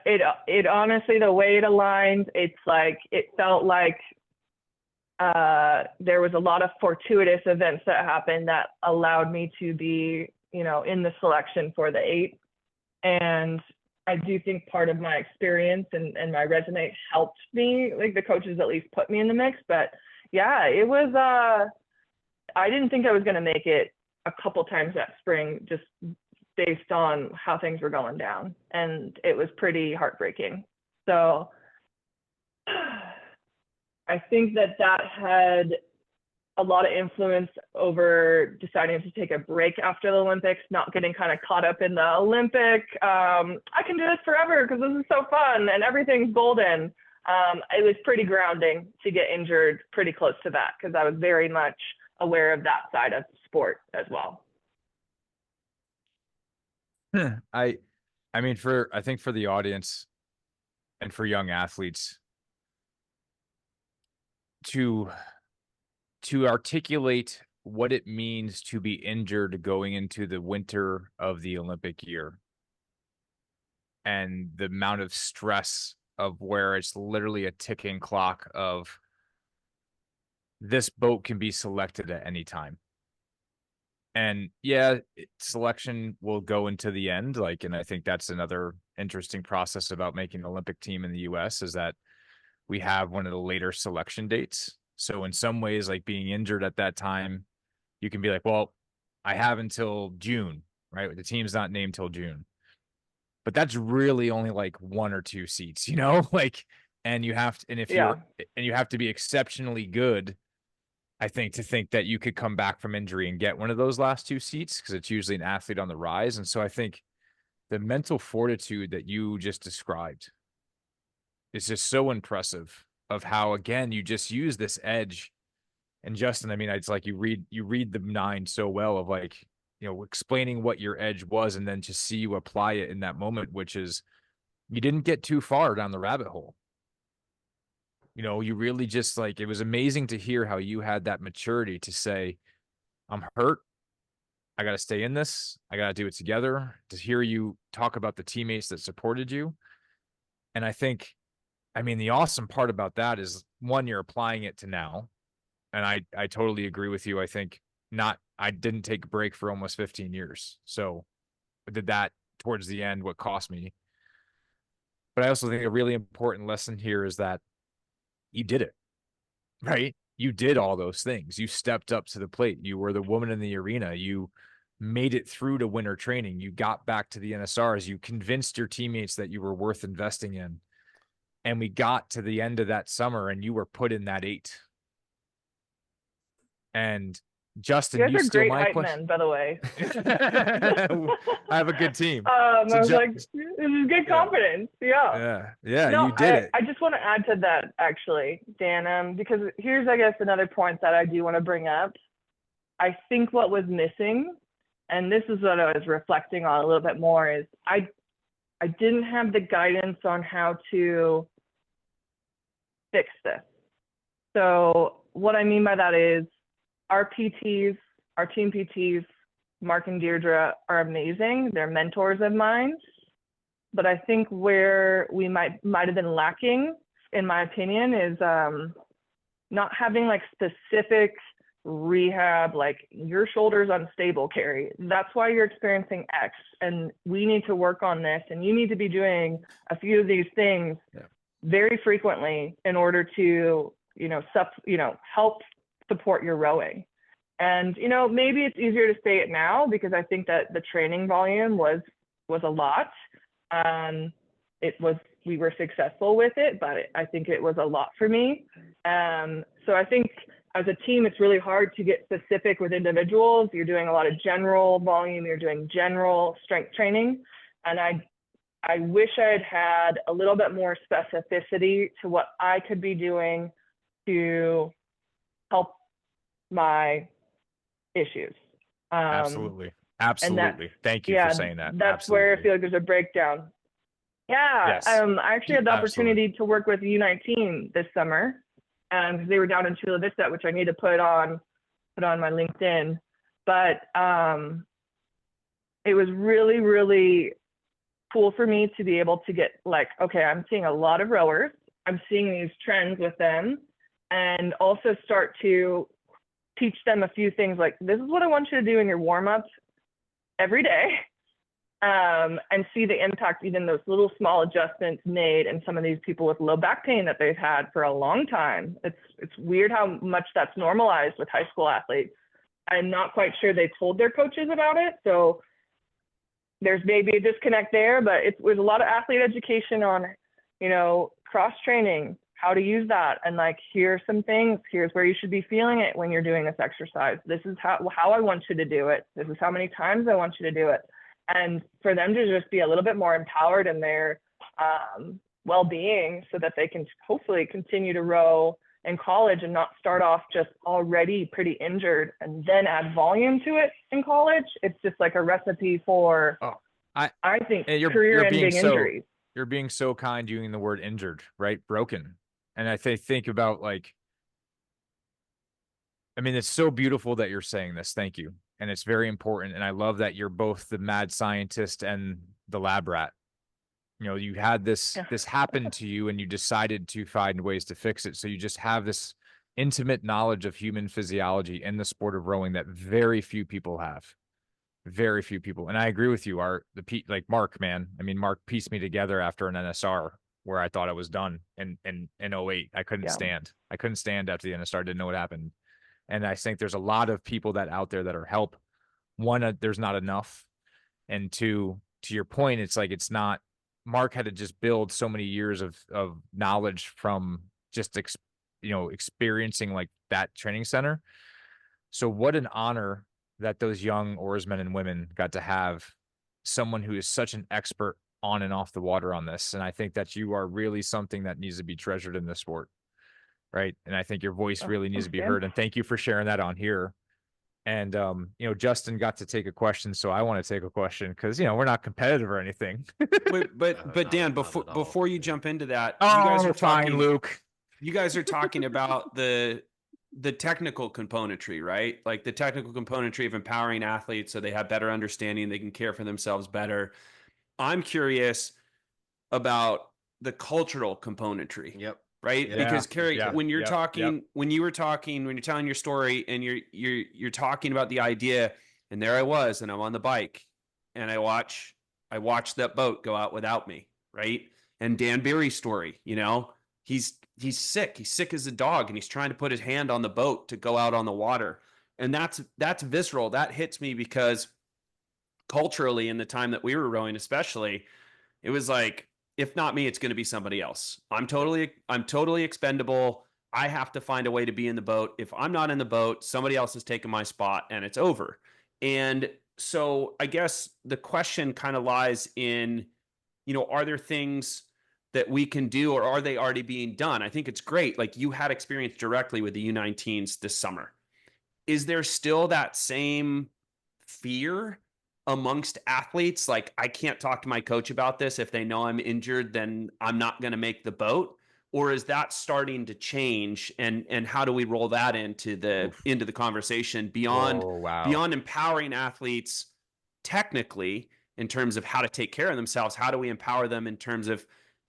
it honestly, the way it aligned, it felt like there was a lot of fortuitous events that happened that allowed me to be, in the selection for the 8. And I do think part of my experience and my resume helped me, like the coaches at least put me in the mix. But yeah, it was, I didn't think I was going to make it a couple times that spring, just based on how things were going down. And it was pretty heartbreaking. So I think that had a lot of influence over deciding to take a break after the Olympics, not getting kind of caught up in the Olympic, I can do this forever because this is so fun and everything's golden. It was pretty grounding to get injured pretty close to that because I was very much aware of that side of sport as well. I mean, I think for the audience and for young athletes to articulate what it means to be injured going into the winter of the Olympic year and the amount of stress of where it's literally a ticking clock of this boat can be selected at any time. And yeah, selection will go into the end. And I think that's another interesting process about making an Olympic team in the US is that we have one of the later selection dates. So in some ways, like being injured at that time, you can be like, well, I have until June, right? The team's not named till June. But that's really only like 1 or 2 seats, and you have to, and if you have to be exceptionally good, I think, to think that you could come back from injury and get one of those last 2 seats, because it's usually an athlete on the rise. And so I think the mental fortitude that you just described is just so impressive of how, again, you just use this edge. And Justin, I mean, it's like you read the 9 so well of explaining what your edge was and then just see you apply it in that moment, which is you didn't get too far down the rabbit hole. You really just it was amazing to hear how you had that maturity to say, I'm hurt. I got to stay in this. I got to do it together. To hear you talk about the teammates that supported you. And I think, the awesome part about that is, one, you're applying it to now. And I totally agree with you. I think I didn't take a break for almost 15 years. So I did that towards the end, what cost me. But I also think a really important lesson here is that you did it, right? You did all those things. You stepped up to the plate. You were the woman in the arena. You made it through to winter training. You got back to the NSRs. You convinced your teammates that you were worth investing in. And we got to the end of that summer and you were put in that 8. And Justin, You guys you are steal great my hype question. men, by the way. I have a good team. I So was like, this is good confidence. Yeah. Yeah, No, you did it. I just want to add to that, actually, Dan, because here's, I guess, another point that I do want to bring up. I think what was missing, and this is what I was reflecting on a little bit more, is I didn't have the guidance on how to fix this. So what I mean by that is our PTs, our team PTs, Mark and Deirdre, are amazing. They're mentors of mine. But I think where we might have been lacking, in my opinion, is not having like specific rehab, like your shoulder's unstable, Kerry. That's why you're experiencing X, and we need to work on this, and you need to be doing a few of these things very frequently in order to, help support your rowing. And, maybe it's easier to say it now because I think that the training volume was a lot. We were successful with it, but I think it was a lot for me. So I think as a team, it's really hard to get specific with individuals. You're doing a lot of general volume, you're doing general strength training. And I wish I had had a little bit more specificity to what I could be doing to help my issues. Absolutely. Thank you for saying that. That's where I feel like there's a breakdown. Yeah. Yes. I actually had the opportunity to work with U19 this summer, because they were down in Chula Vista, which I need to put on my LinkedIn. But it was really, really cool for me to be able to get like, okay, I'm seeing a lot of rowers. I'm seeing these trends with them, and also start to teach them a few things like, this is what I want you to do in your warm-ups every day, and see the impact even those little small adjustments made in some of these people with low back pain that they've had for a long time. It's weird how much that's normalized with high school athletes. I'm not quite sure they told their coaches about it, so there's maybe a disconnect there, but it was a lot of athlete education on, cross training, how to use that, and like, here's some things, here's where you should be feeling it when you're doing this exercise. This is how I want you to do it. This is how many times I want you to do it. And for them to just be a little bit more empowered in their well-being so that they can hopefully continue to row in college and not start off just already pretty injured and then add volume to it in college. It's just like a recipe for, I think, career-ending injuries. You're being so kind using the word injured, right? Broken. And I think about it's so beautiful that you're saying this. Thank you. And it's very important. And I love that you're both the mad scientist and the lab rat. You had this happen to you and you decided to find ways to fix it. So you just have this intimate knowledge of human physiology in the sport of rowing that very few people have. Very few people. And I agree with you. Like Mark, man. Mark pieced me together after an NSR where I thought I was done in 08. I couldn't stand. I couldn't stand after the NSR. Didn't know what happened. And I think there's a lot of people that out there that are help. One, there's not enough. And two, to your point, it's like, it's not, Mark had to just build so many years of knowledge from just, experiencing like that training center. So what an honor that those young oarsmen and women got to have someone who is such an expert on and off the water on this. And I think that you are really something that needs to be treasured in this sport. Right. And I think your voice really needs to be heard. And thank you for sharing that on here. And, Justin got to take a question. So I want to take a question because, we're not competitive or anything. but Dan, before you jump into that, you guys are fine, Luke. You guys are talking about the technical componentry, right? Like the technical componentry of empowering athletes so they have better understanding, they can care for themselves better. I'm curious about the cultural componentry. Yep. Right. Yeah. Because Kerry, when you're talking, when you're telling your story and you're talking about the idea, and there I was, and I'm on the bike and I watch that boat go out without me. Right. And Dan Beery's story, he's sick. He's sick as a dog and he's trying to put his hand on the boat to go out on the water. And that's visceral. That hits me because culturally in the time that we were rowing, especially, it was like, if not me, it's going to be somebody else. I'm totally expendable. I have to find a way to be in the boat. If I'm not in the boat, somebody else has taken my spot and it's over. And so I guess the question kind of lies in, are there things that we can do, or are they already being done? I think it's great. Like, you had experience directly with the U19s this summer. Is there still that same fear amongst athletes? Like, I can't talk to my coach about this. If they know I'm injured, then I'm not going to make the boat. Or is that starting to change? And how do we roll that into the conversation beyond empowering athletes technically in terms of how to take care of themselves? How do we empower them in terms of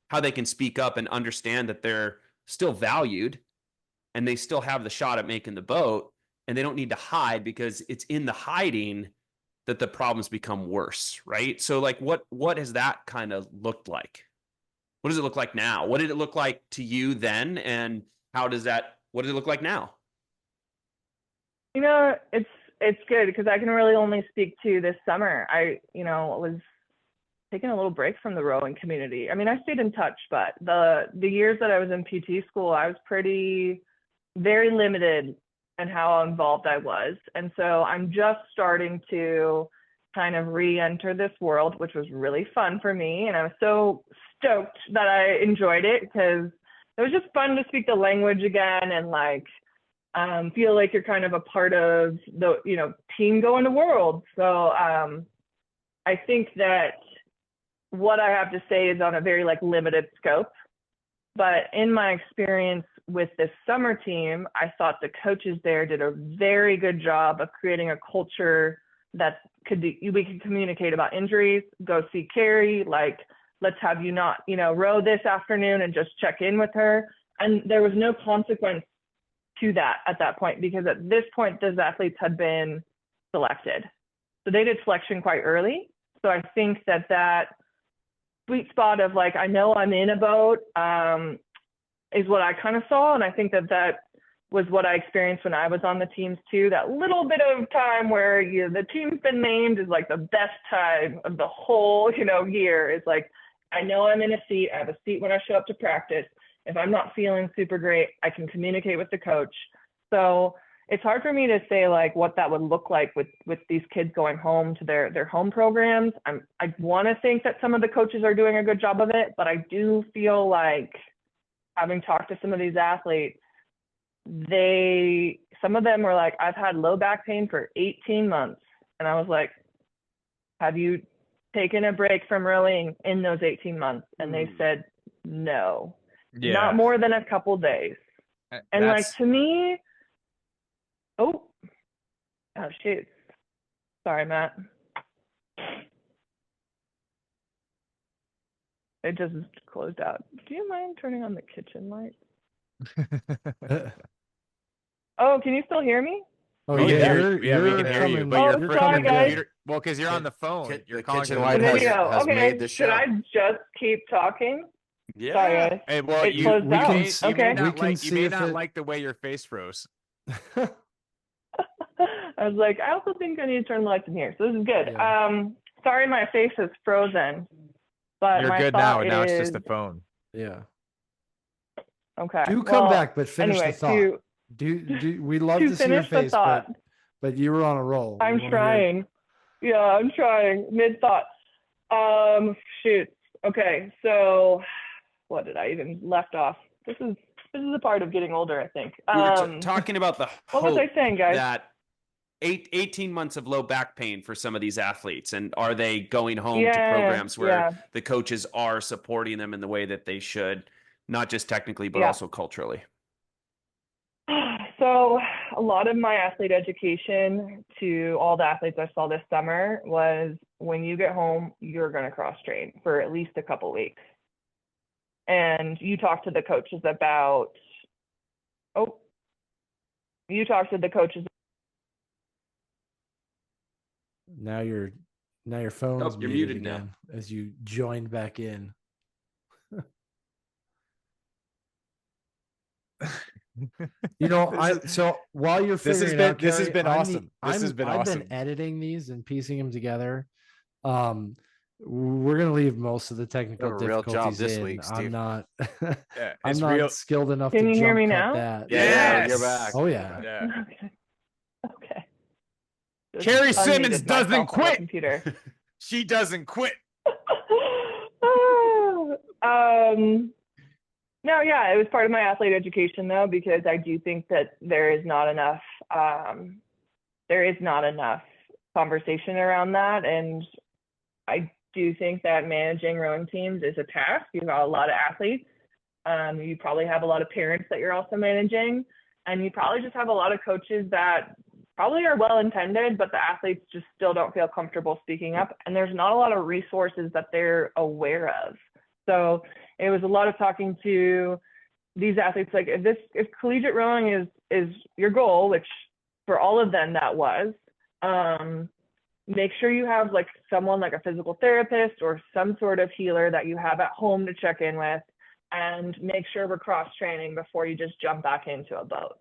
how they can speak up and understand that they're still valued and they still have the shot at making the boat, and they don't need to hide, because it's in the hiding that the problems become worse, right? So like, what has that kind of looked like? What does it look like now? What did it look like to you then? And what does it look like now? It's good, because I can really only speak to this summer. I was taking a little break from the rowing community. I mean, I stayed in touch, but the years that I was in PT school, I was very limited in how involved I was. And so I'm just starting to kind of re-enter this world, which was really fun for me. And I was so stoked that I enjoyed it, because it was just fun to speak the language again and like feel like you're kind of a part of the team going to world. So I think that what I have to say is on a very like limited scope. But in my experience with this summer team, I thought the coaches there did a very good job of creating a culture that we could communicate about injuries, go see Kerry, like, let's have you not, row this afternoon, and just check in with her. And there was no consequence to that at that point, because at this point, those athletes had been selected. So they did selection quite early. So I think that sweet spot of like, I know I'm in a boat, is what I kind of saw. And I think that was what I experienced when I was on the teams too. That little bit of time where the team's been named is like the best time of the whole, year. Is like, I know I'm in a seat. I have a seat when I show up to practice. If I'm not feeling super great, I can communicate with the coach. So it's hard for me to say like what that would look like with these kids going home to their home programs. I want to think that some of the coaches are doing a good job of it, but I do feel like, having talked to some of these athletes, some of them were like, I've had low back pain for 18 months. And I was like, have you taken a break from rowing in those 18 months? And they said, no, not more than a couple days. And like, to me, oh shoot. Sorry, Matt. It just closed out. Do you mind turning on the kitchen light? Oh, can you still hear me? Oh, we yeah, can hear you, but Oh, sorry, guys. well, because you're on the phone. You're the calling kitchen to light the Video. has Okay, made the should show. I just keep talking? Yeah. Sorry, guys. Hey, well, It closed we out. can- you Okay. may not like the way your face froze. I was like, I also think I need to turn the lights in here. So this is good. Yeah. Sorry, my face is frozen. But You're my good now. thought Now it's is, just the phone. Yeah. okay. Do come back, but finish anyway, the thought. Do we love to see your finish the face, thought. but you were on a roll. I'm trying. Yeah, I'm trying. Mid-thought. Shoot. Okay, so what did I even left off? This is a part of getting older, I think. We were talking about the What was I hope saying, guys? that 18 months of low back pain for some of these athletes, and are they going home to Yeah, programs where yeah. the coaches are supporting them in the way that they should, not just technically, but Yeah. also culturally? So a lot of my athlete education to all the athletes I saw this summer was, when you get home, you're going to cross train for at least a couple weeks. And you talk to the coaches about, Now your phone's you're muted muted now. again as you joined back in. So while you're figuring out, this has Kerry, been awesome. This has been I've awesome. been editing these and piecing them together. we're gonna leave most of the technical You have a real job difficulties this in. week, I'm Steve. not. Yeah, I'm it's not real. skilled enough Can to you hear jump me cut now? that. Yeah, you're Yes. back. Oh yeah. Yeah. Okay. Okay. Just Carrie unmuted Simmonds doesn't myself on the quit. computer. She doesn't quit. No, yeah, it was part of my athlete education though, because I do think that there is not enough conversation around that. And I do think that managing rowing teams is a task. You've got a lot of athletes. You probably have a lot of parents that you're also managing, and you probably just have a lot of coaches that probably are well intended, but the athletes just still don't feel comfortable speaking up. And there's not a lot of resources that they're aware of. So it was a lot of talking to these athletes, like if collegiate rowing is your goal, which for all of them that was, make sure you have like someone like a physical therapist or some sort of healer that you have at home to check in with, and make sure we're cross training before you just jump back into a boat.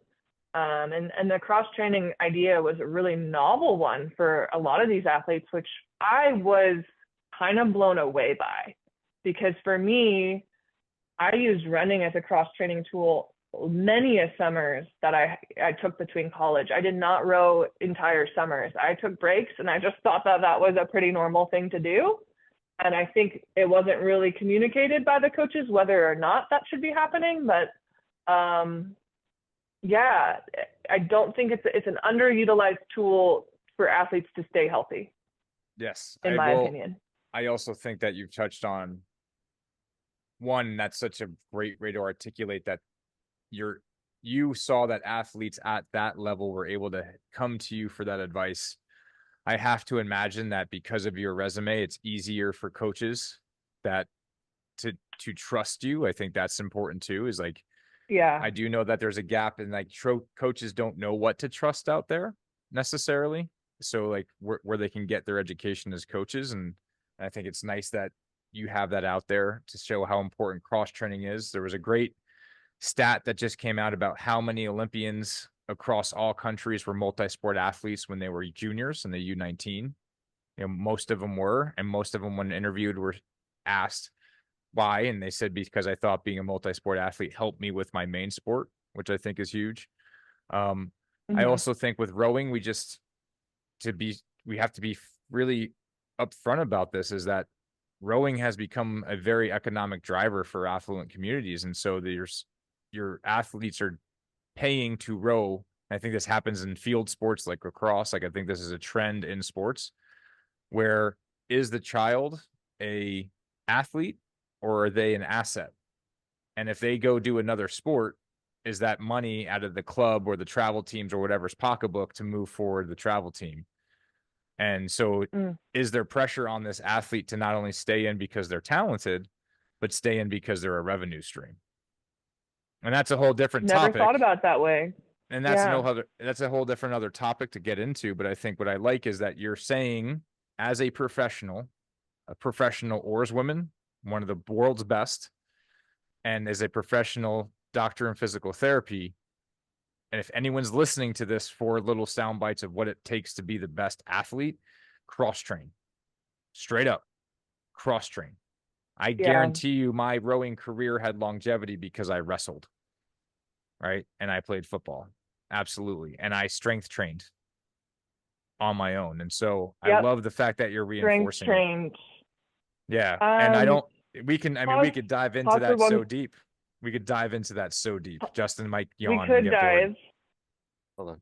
And the cross training idea was a really novel one for a lot of these athletes, which I was kind of blown away by, because for me, I used running as a cross training tool many a summers that I took between college. I did not row entire summers. I took breaks, and I just thought that that was a pretty normal thing to do. And I think it wasn't really communicated by the coaches whether or not that should be happening. But yeah, I don't think it's an underutilized tool for athletes to stay healthy, Yes. in my opinion. I also think that you've touched on one, that's such a great way to articulate that you saw that athletes at that level were able to come to you for that advice. I have to imagine that because of your resume, it's easier for coaches that to trust you. I think that's important too, is like, Yeah. I do know that there's a gap, and like coaches don't know what to trust out there necessarily. So like where they can get their education as coaches. And I think it's nice that you have that out there to show how important cross training is. There was a great stat that just came out about how many Olympians across all countries were multi-sport athletes when they were juniors in the U19. Most of them were, and most of them, when interviewed, were asked why, and they said because I thought being a multi-sport athlete helped me with my main sport, which I think is huge. I also think with rowing, we have to be really upfront about this, is that rowing has become a very economic driver for affluent communities. And so your athletes are paying to row. I think this happens in field sports like lacrosse. Like, I think this is a trend in sports where, is the child a athlete or are they an asset? And if they go do another sport, is that money out of the club or the travel teams or whatever's pocketbook to move forward the travel team? And so is there pressure on this athlete to not only stay in because they're talented, but stay in because they're a revenue stream? And that's a whole different topic. Never thought about it that way. And that's a whole different other topic to get into. But I think what I like is that you're saying, as a professional oarswoman, one of the world's best, and as a professional doctor in physical therapy, and if anyone's listening to this for little sound bites of what it takes to be the best athlete, cross train. Straight up, cross train. I guarantee you my rowing career had longevity because I wrestled, right? And I played football. Absolutely. And I strength trained on my own. And so I love the fact that you're reinforcing strength trained. Yeah. And we could dive into that so deep. We could dive into that so deep. Justin might yawn. We could dive. Hold on.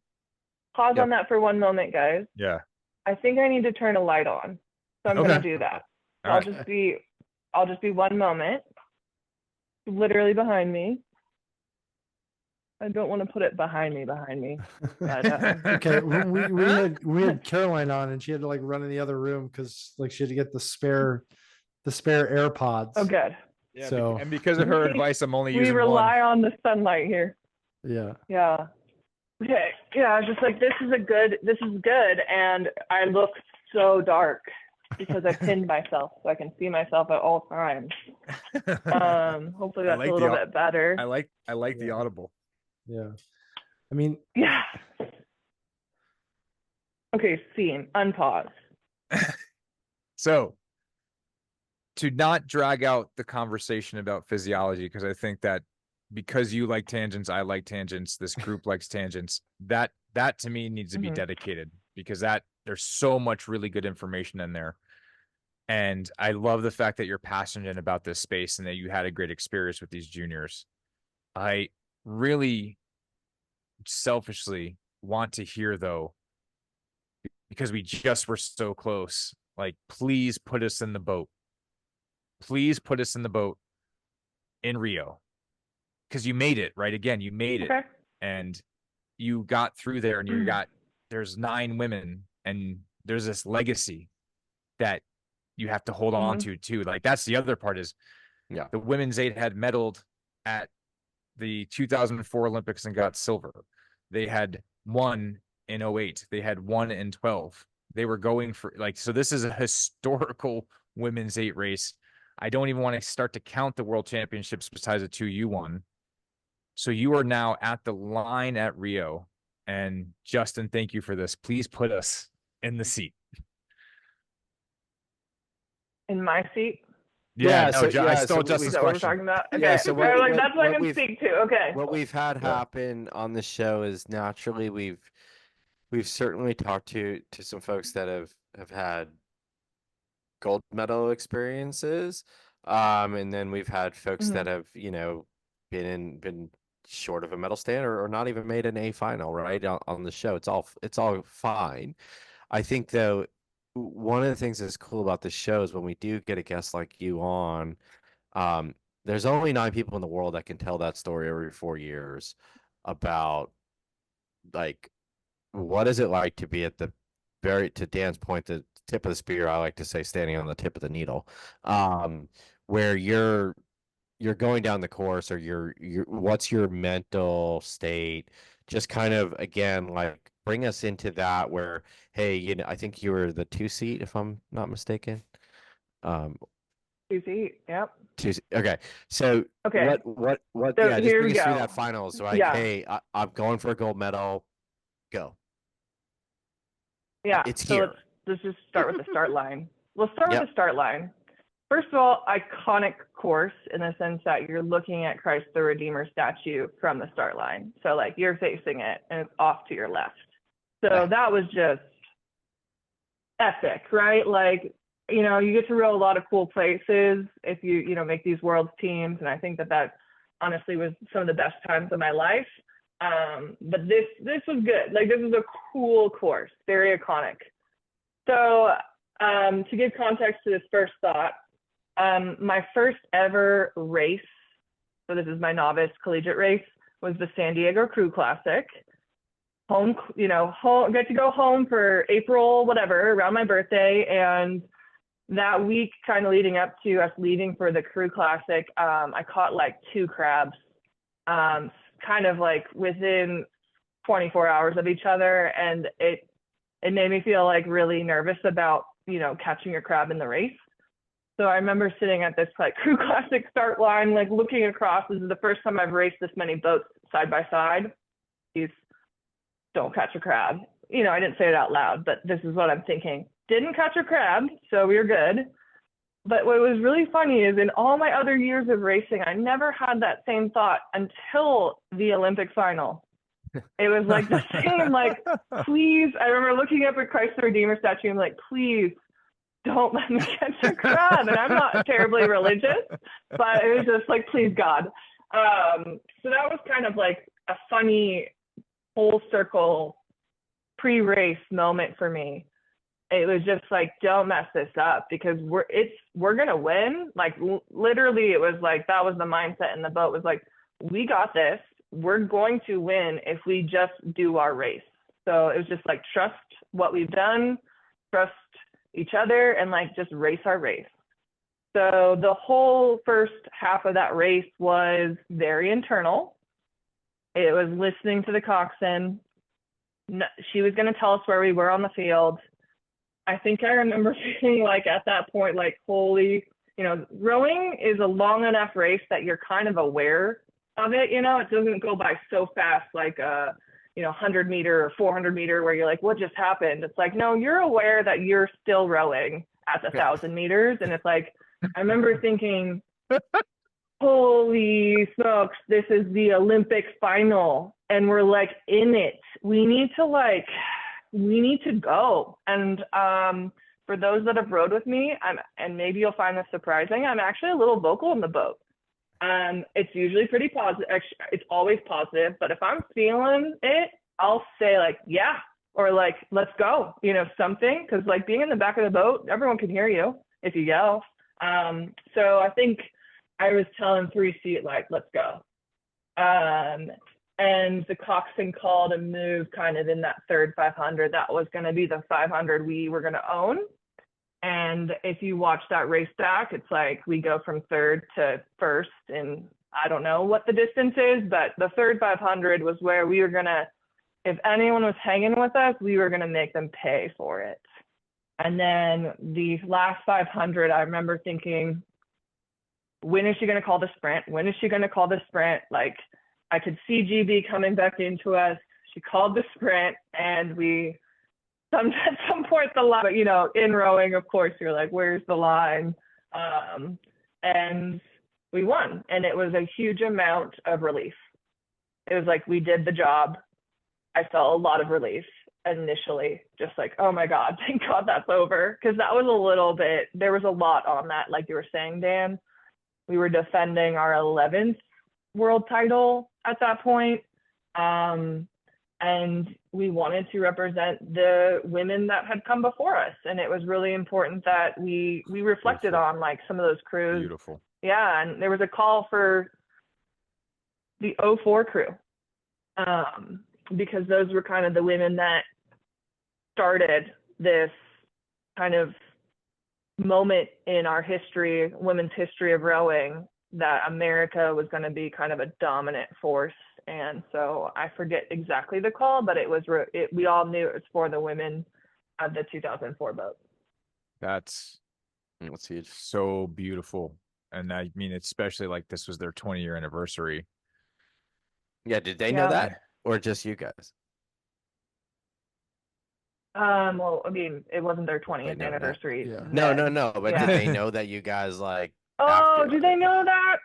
Pause on that for one moment, guys. Yeah. I think I need to turn a light on. So I'm going to do that. So I'll just be 1 moment. Literally behind me. I don't want to put it behind me. But, okay, we had Caroline on, and she had to like run in the other room because like she had to get the spare AirPods. Oh, good. Yeah. So and because of her advice, I'm only using one. We rely on the sunlight here. Yeah. Yeah. Okay. Yeah. I was just like, this is good, and I look so dark because I pinned myself so I can see myself at all times. Hopefully that's a little bit better. I like the audible. Yeah. I mean, yeah. Okay, scene, unpause. So to not drag out the conversation about physiology, because I think that because you like tangents, I like tangents, this group likes tangents, that to me needs to be dedicated, because there's so much really good information in there. And I love the fact that you're passionate about this space and that you had a great experience with these juniors. I really selfishly want to hear, though, because we just were so close, like, please put us in the boat. Please put us in the boat in Rio, because you made it, right? Again, you made it, and you got through there, and there's 9 women, and there's this legacy that you have to hold on to too. Like, that's the other part is, the women's 8 had medaled at the 2004 Olympics and got silver. They had won in 08. They had won in 12. They were going for, like, so this is a historical women's 8 race. I don't even want to start to count the world championships besides the 2 you won. So you are now at the line at Rio. And Justin, thank you for this. Please put us in the seat. In my seat? I stole Justin's is that what we're question. talking about? Okay. Yeah, so that's what I can speak to. Okay. What we've had happen on the show is, naturally we've certainly talked to some folks that have had gold medal experiences, and then we've had folks that have been short of a medal stand, or not even made an A final, right, on the show. It's all fine. I think, though, one of the things that's cool about this show is when we do get a guest like you on, there's only 9 people in the world that can tell that story every 4 years about, like, what is it like to be at the to Dan's point, the tip of the spear. I like to say standing on the tip of the needle, where you're going down the course, or you're what's your mental state? Just kind of, again, like, bring us into that, where, hey, I think you were the 2 seat, if I'm not mistaken. 2 seat, yep. 2 seat. Okay. So what So just here bring we us through go. that final. So, like, hey, I'm going for a gold medal. Go. Yeah. It's so here. let's just start with the start line. We'll start with Yep. the start line. First of all, iconic course in the sense that you're looking at Christ the Redeemer statue from the start line. So, like, you're facing it and it's off to your left. So that was just epic, right? Like, you get to row a lot of cool places if you make these world's teams. And I think that honestly was some of the best times of my life. But this was good. Like, this was a cool course, very iconic. So to give context to this first thought, my first ever race, so this is my novice collegiate race, was the San Diego Crew Classic. Home, get to go home for April, whatever, around my birthday. And that week kind of leading up to us leaving for the Crew Classic, I caught like 2 crabs, kind of like within 24 hours of each other. And it made me feel like really nervous about, catching a crab in the race. So I remember sitting at this like Crew Classic start line, like looking across. This is the first time I've raced this many boats side by side. Please don't catch a crab. I didn't say it out loud, but this is what I'm thinking. Didn't catch a crab, so we were good. But what was really funny is, in all my other years of racing, I never had that same thought until the Olympic final. It was like the same, like, please. I remember looking up at Christ the Redeemer statue and like, please don't let me catch a crab. And I'm not terribly religious, but it was just like, please, God. So that was kind of like a funny full circle pre-race moment for me. It was just like, don't mess this up, because we're gonna win. Like, literally, it was like, that was the mindset in the boat, was like, we got this. We're going to win if we just do our race. So it was just like, trust what we've done, trust each other, and like, just race our race. So the whole first half of that race was very internal. It was listening to the coxswain. She was going to tell us where we were on the field. I think I remember feeling like at that point, like, holy, rowing is a long enough race that you're kind of aware of it. It doesn't go by so fast, like a 100 meter or 400 meter where you're like, what just happened? It's like, no, you're aware that you're still rowing at the 1,000 meters. And it's like, I remember thinking, holy smokes, this is the Olympic final and we're like in it. We need to go. And for those that have rowed with me, and maybe you'll find this surprising, I'm actually a little vocal in the boat. It's usually pretty positive. It's always positive, but if I'm feeling it, I'll say like, yeah, or like, let's go, something. Cause like being in the back of the boat, everyone can hear you if you yell. So I think I was telling 3 feet, like, let's go. And the coxswain called a move kind of in that third 500. That was going to be the 500 we were going to own. And if you watch that race back, it's like we go from third to first, and I don't know what the distance is, but the third 500 was where we were going to, if anyone was hanging with us, we were going to make them pay for it. And then the last 500, I remember thinking, when is she going to call the sprint? When is she going to call the sprint? Like, I could see GB coming back into us. She called the sprint, and at some point the line, but in rowing, of course, you're like, where's the line? And we won, and it was a huge amount of relief. It was like, we did the job. I felt a lot of relief initially, just like, oh my God, thank God that's over. Because that was there was a lot on that. Like you were saying, Dan, we were defending our 11th world title at that point. And we wanted to represent the women that had come before us. And it was really important that we reflected on like some of those crews. Beautiful. Yeah. And there was a call for the 04 crew. Because those were kind of the women that started this kind of moment in our history, women's history of rowing, that America was going to be kind of a dominant force. And so I forget exactly the call, but we all knew it was for the women of the 2004 boat. That's huge. So beautiful. And I mean, especially like this was their 20-year anniversary. Yeah. Did they know that, or just you guys? Well, I mean, it wasn't their 20th anniversary. Yeah. No. But did they know that you guys like? Oh, do they know that?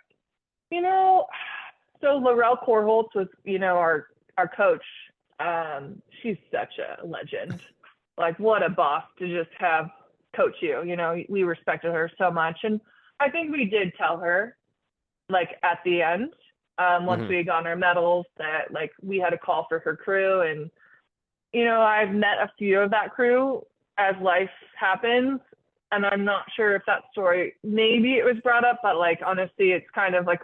So Laurel Korholtz was, our coach. She's such a legend. Like, what a boss to just have coach you. We respected her so much, and I think we did tell her, like at the end, once we had gotten our medals, that like we had a call for her crew. And I've met a few of that crew as life happens, and I'm not sure if that story, maybe it was brought up, but like honestly, it's kind of like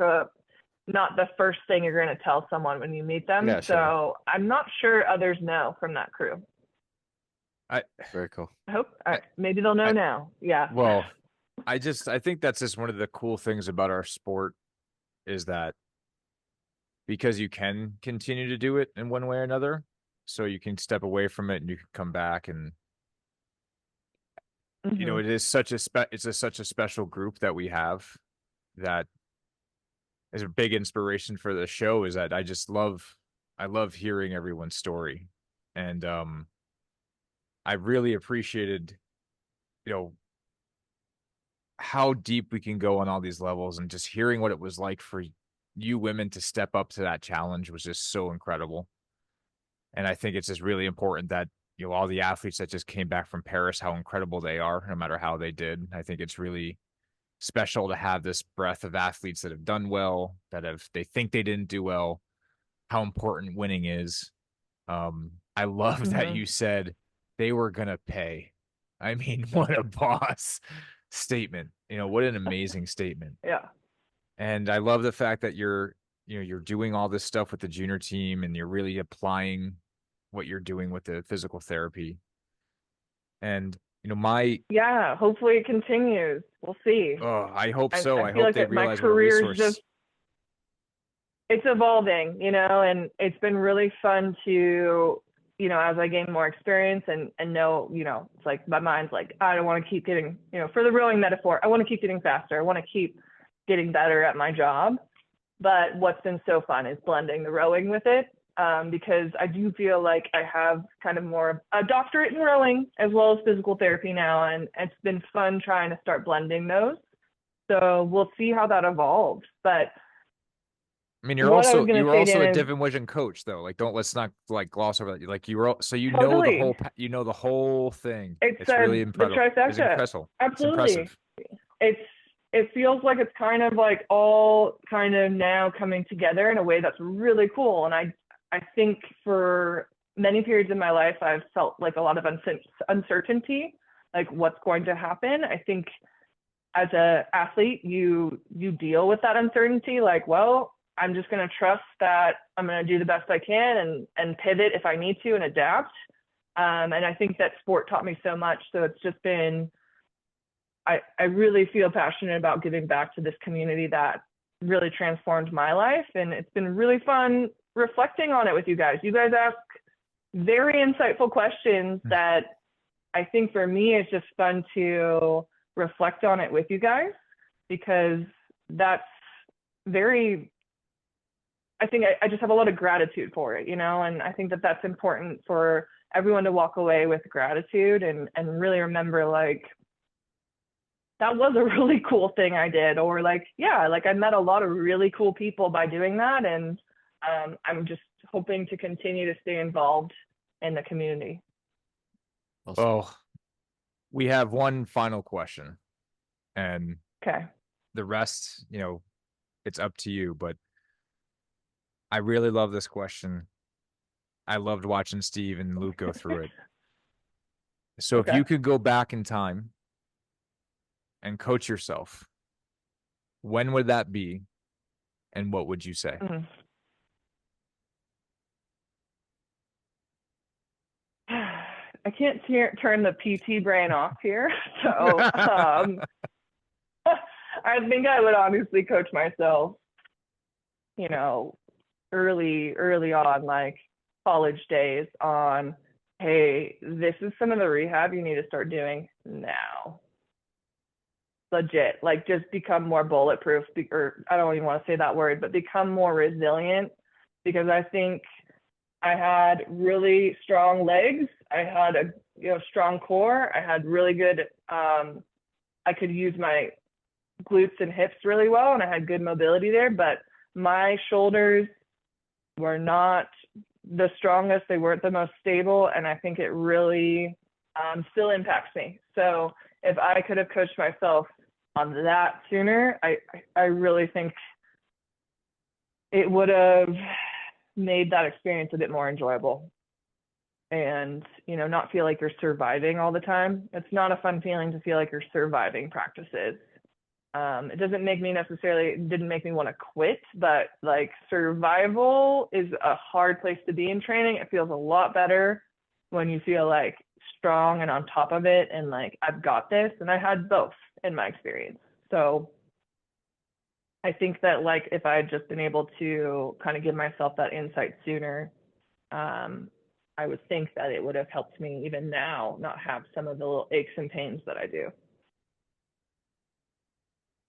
not the first thing you're going to tell someone when you meet them. Yeah, so sure. I'm not sure others know from that crew. Very cool. I hope maybe they'll know now. Yeah. Well, I think that's just one of the cool things about our sport, is that because you can continue to do it in one way or another, so you can step away from it and you can come back, and it is such a such a special group that we have, that is a big inspiration for the show. Is that I love hearing everyone's story, and I really appreciated how deep we can go on all these levels, and just hearing what it was like for you women to step up to that challenge was just so incredible. And I think it's just really important that all the athletes that just came back from Paris, how incredible they are, no matter how they did. I think it's really special to have this breadth of athletes that have done well, they think they didn't do well, how important winning is. I love that you said they were gonna pay. I mean, what a boss statement. What an amazing statement. Yeah. And I love the fact that you're doing all this stuff with the junior team, and you're really applying what you're doing with the physical therapy. And hopefully it continues. We'll see. Oh, I hope so. I hope like they realize my what a career's resource. It's evolving, and it's been really fun to, as I gain more experience and know, it's like my mind's like, I don't want to keep getting, for the rowing metaphor, I want to keep getting faster. I want to keep getting better at my job. But what's been so fun is blending the rowing with it, because I do feel like I have kind of more of a doctorate in rowing as well as physical therapy now. And it's been fun trying to start blending those. So we'll see how that evolves. But I mean, you were also a division coach, though. Like, let's not like gloss over that. Like, you were, so you know the whole thing. It's really impressive. The trifecta. It's impressive. Absolutely. It's impressive. It feels like it's kind of like all kind of now coming together in a way that's really cool. And I think for many periods in my life, I've felt like a lot of uncertainty, like what's going to happen. I think as an athlete, you deal with that uncertainty, like, well, I'm just going to trust that I'm going to do the best I can and pivot if I need to and adapt. And I think that sport taught me so much. So it's just been, I really feel passionate about giving back to this community that really transformed my life. And it's been really fun reflecting on it with you guys. You guys ask very insightful questions that I think for me, it's just fun to reflect on it with you guys, because that's very, I think I just have a lot of gratitude for it, and I think that that's important for everyone to walk away with gratitude and really remember, like, that was a really cool thing I did, or like, yeah, like I met a lot of really cool people by doing that. And I'm just hoping to continue to stay involved in the community. Well, we have one final question, and okay, the rest, it's up to you, but I really love this question. I loved watching Steve and Luke go through it. So if you could go back in time and coach yourself, when would that be, and what would you say? Mm-hmm. I can't turn the PT brain off here, so I think I would honestly coach myself, early on, like college days, on, hey, this is some of the rehab you need to start doing now. Legit, like, just become more bulletproof, or I don't even want to say that word, but become more resilient, because I think I had really strong legs. I had a strong core. I had really good, I could use my glutes and hips really well, and I had good mobility there, but my shoulders were not the strongest. They weren't the most stable, and I think it really still impacts me. So if I could have coached myself on that sooner, I really think it would have made that experience a bit more enjoyable, and not feel like you're surviving all the time. It's not a fun feeling to feel like you're surviving practices. It didn't make me want to quit, but like, survival is a hard place to be in training. It feels a lot better when you feel like strong and on top of it, and like, I've got this. And I had both in my experience. So I think that, like, if I had just been able to kind of give myself that insight sooner, I would think that it would have helped me even now not have some of the little aches and pains that I do.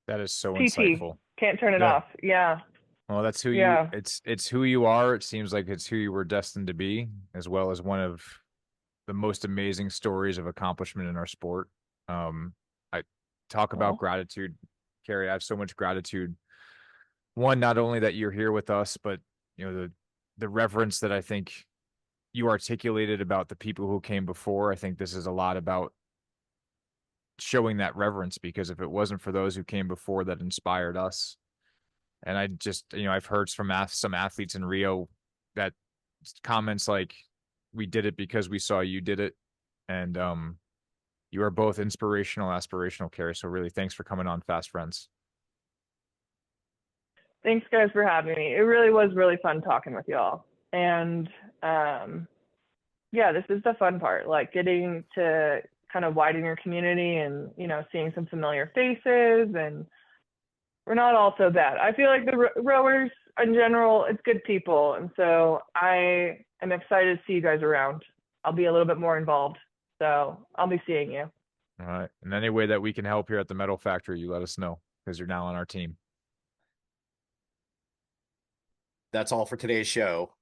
That is so PT, insightful. Can't turn it off. Yeah. Well, that's who it's who you are. It seems like it's who you were destined to be, as well as one of the most amazing stories of accomplishment in our sport. I talk about gratitude, Kerry. I have so much gratitude. One, not only that you're here with us, but the reverence that I think you articulated about the people who came before. I think this is a lot about showing that reverence, because if it wasn't for those who came before that inspired us, and I just, I've heard from some athletes in Rio that comments like, we did it because we saw you did it. And you are both inspirational, aspirational, Kerry. So really, thanks for coming on Fast Friends. Thanks, guys, for having me. It really was really fun talking with y'all. And this is the fun part, like getting to kind of widen your community and, seeing some familiar faces, and we're not all so bad. I feel like the rowers in general, it's good people. And so I am excited to see you guys around. I'll be a little bit more involved, so I'll be seeing you. All right. And any way that we can help here at the Mettle Factory, you let us know, because you're now on our team. That's all for today's show.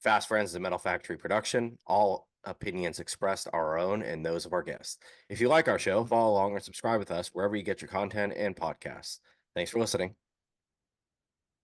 Fast Friends, the Mettle Factory production. All opinions expressed are our own and those of our guests. If you like our show, follow along or subscribe with us wherever you get your content and podcasts. Thanks for listening.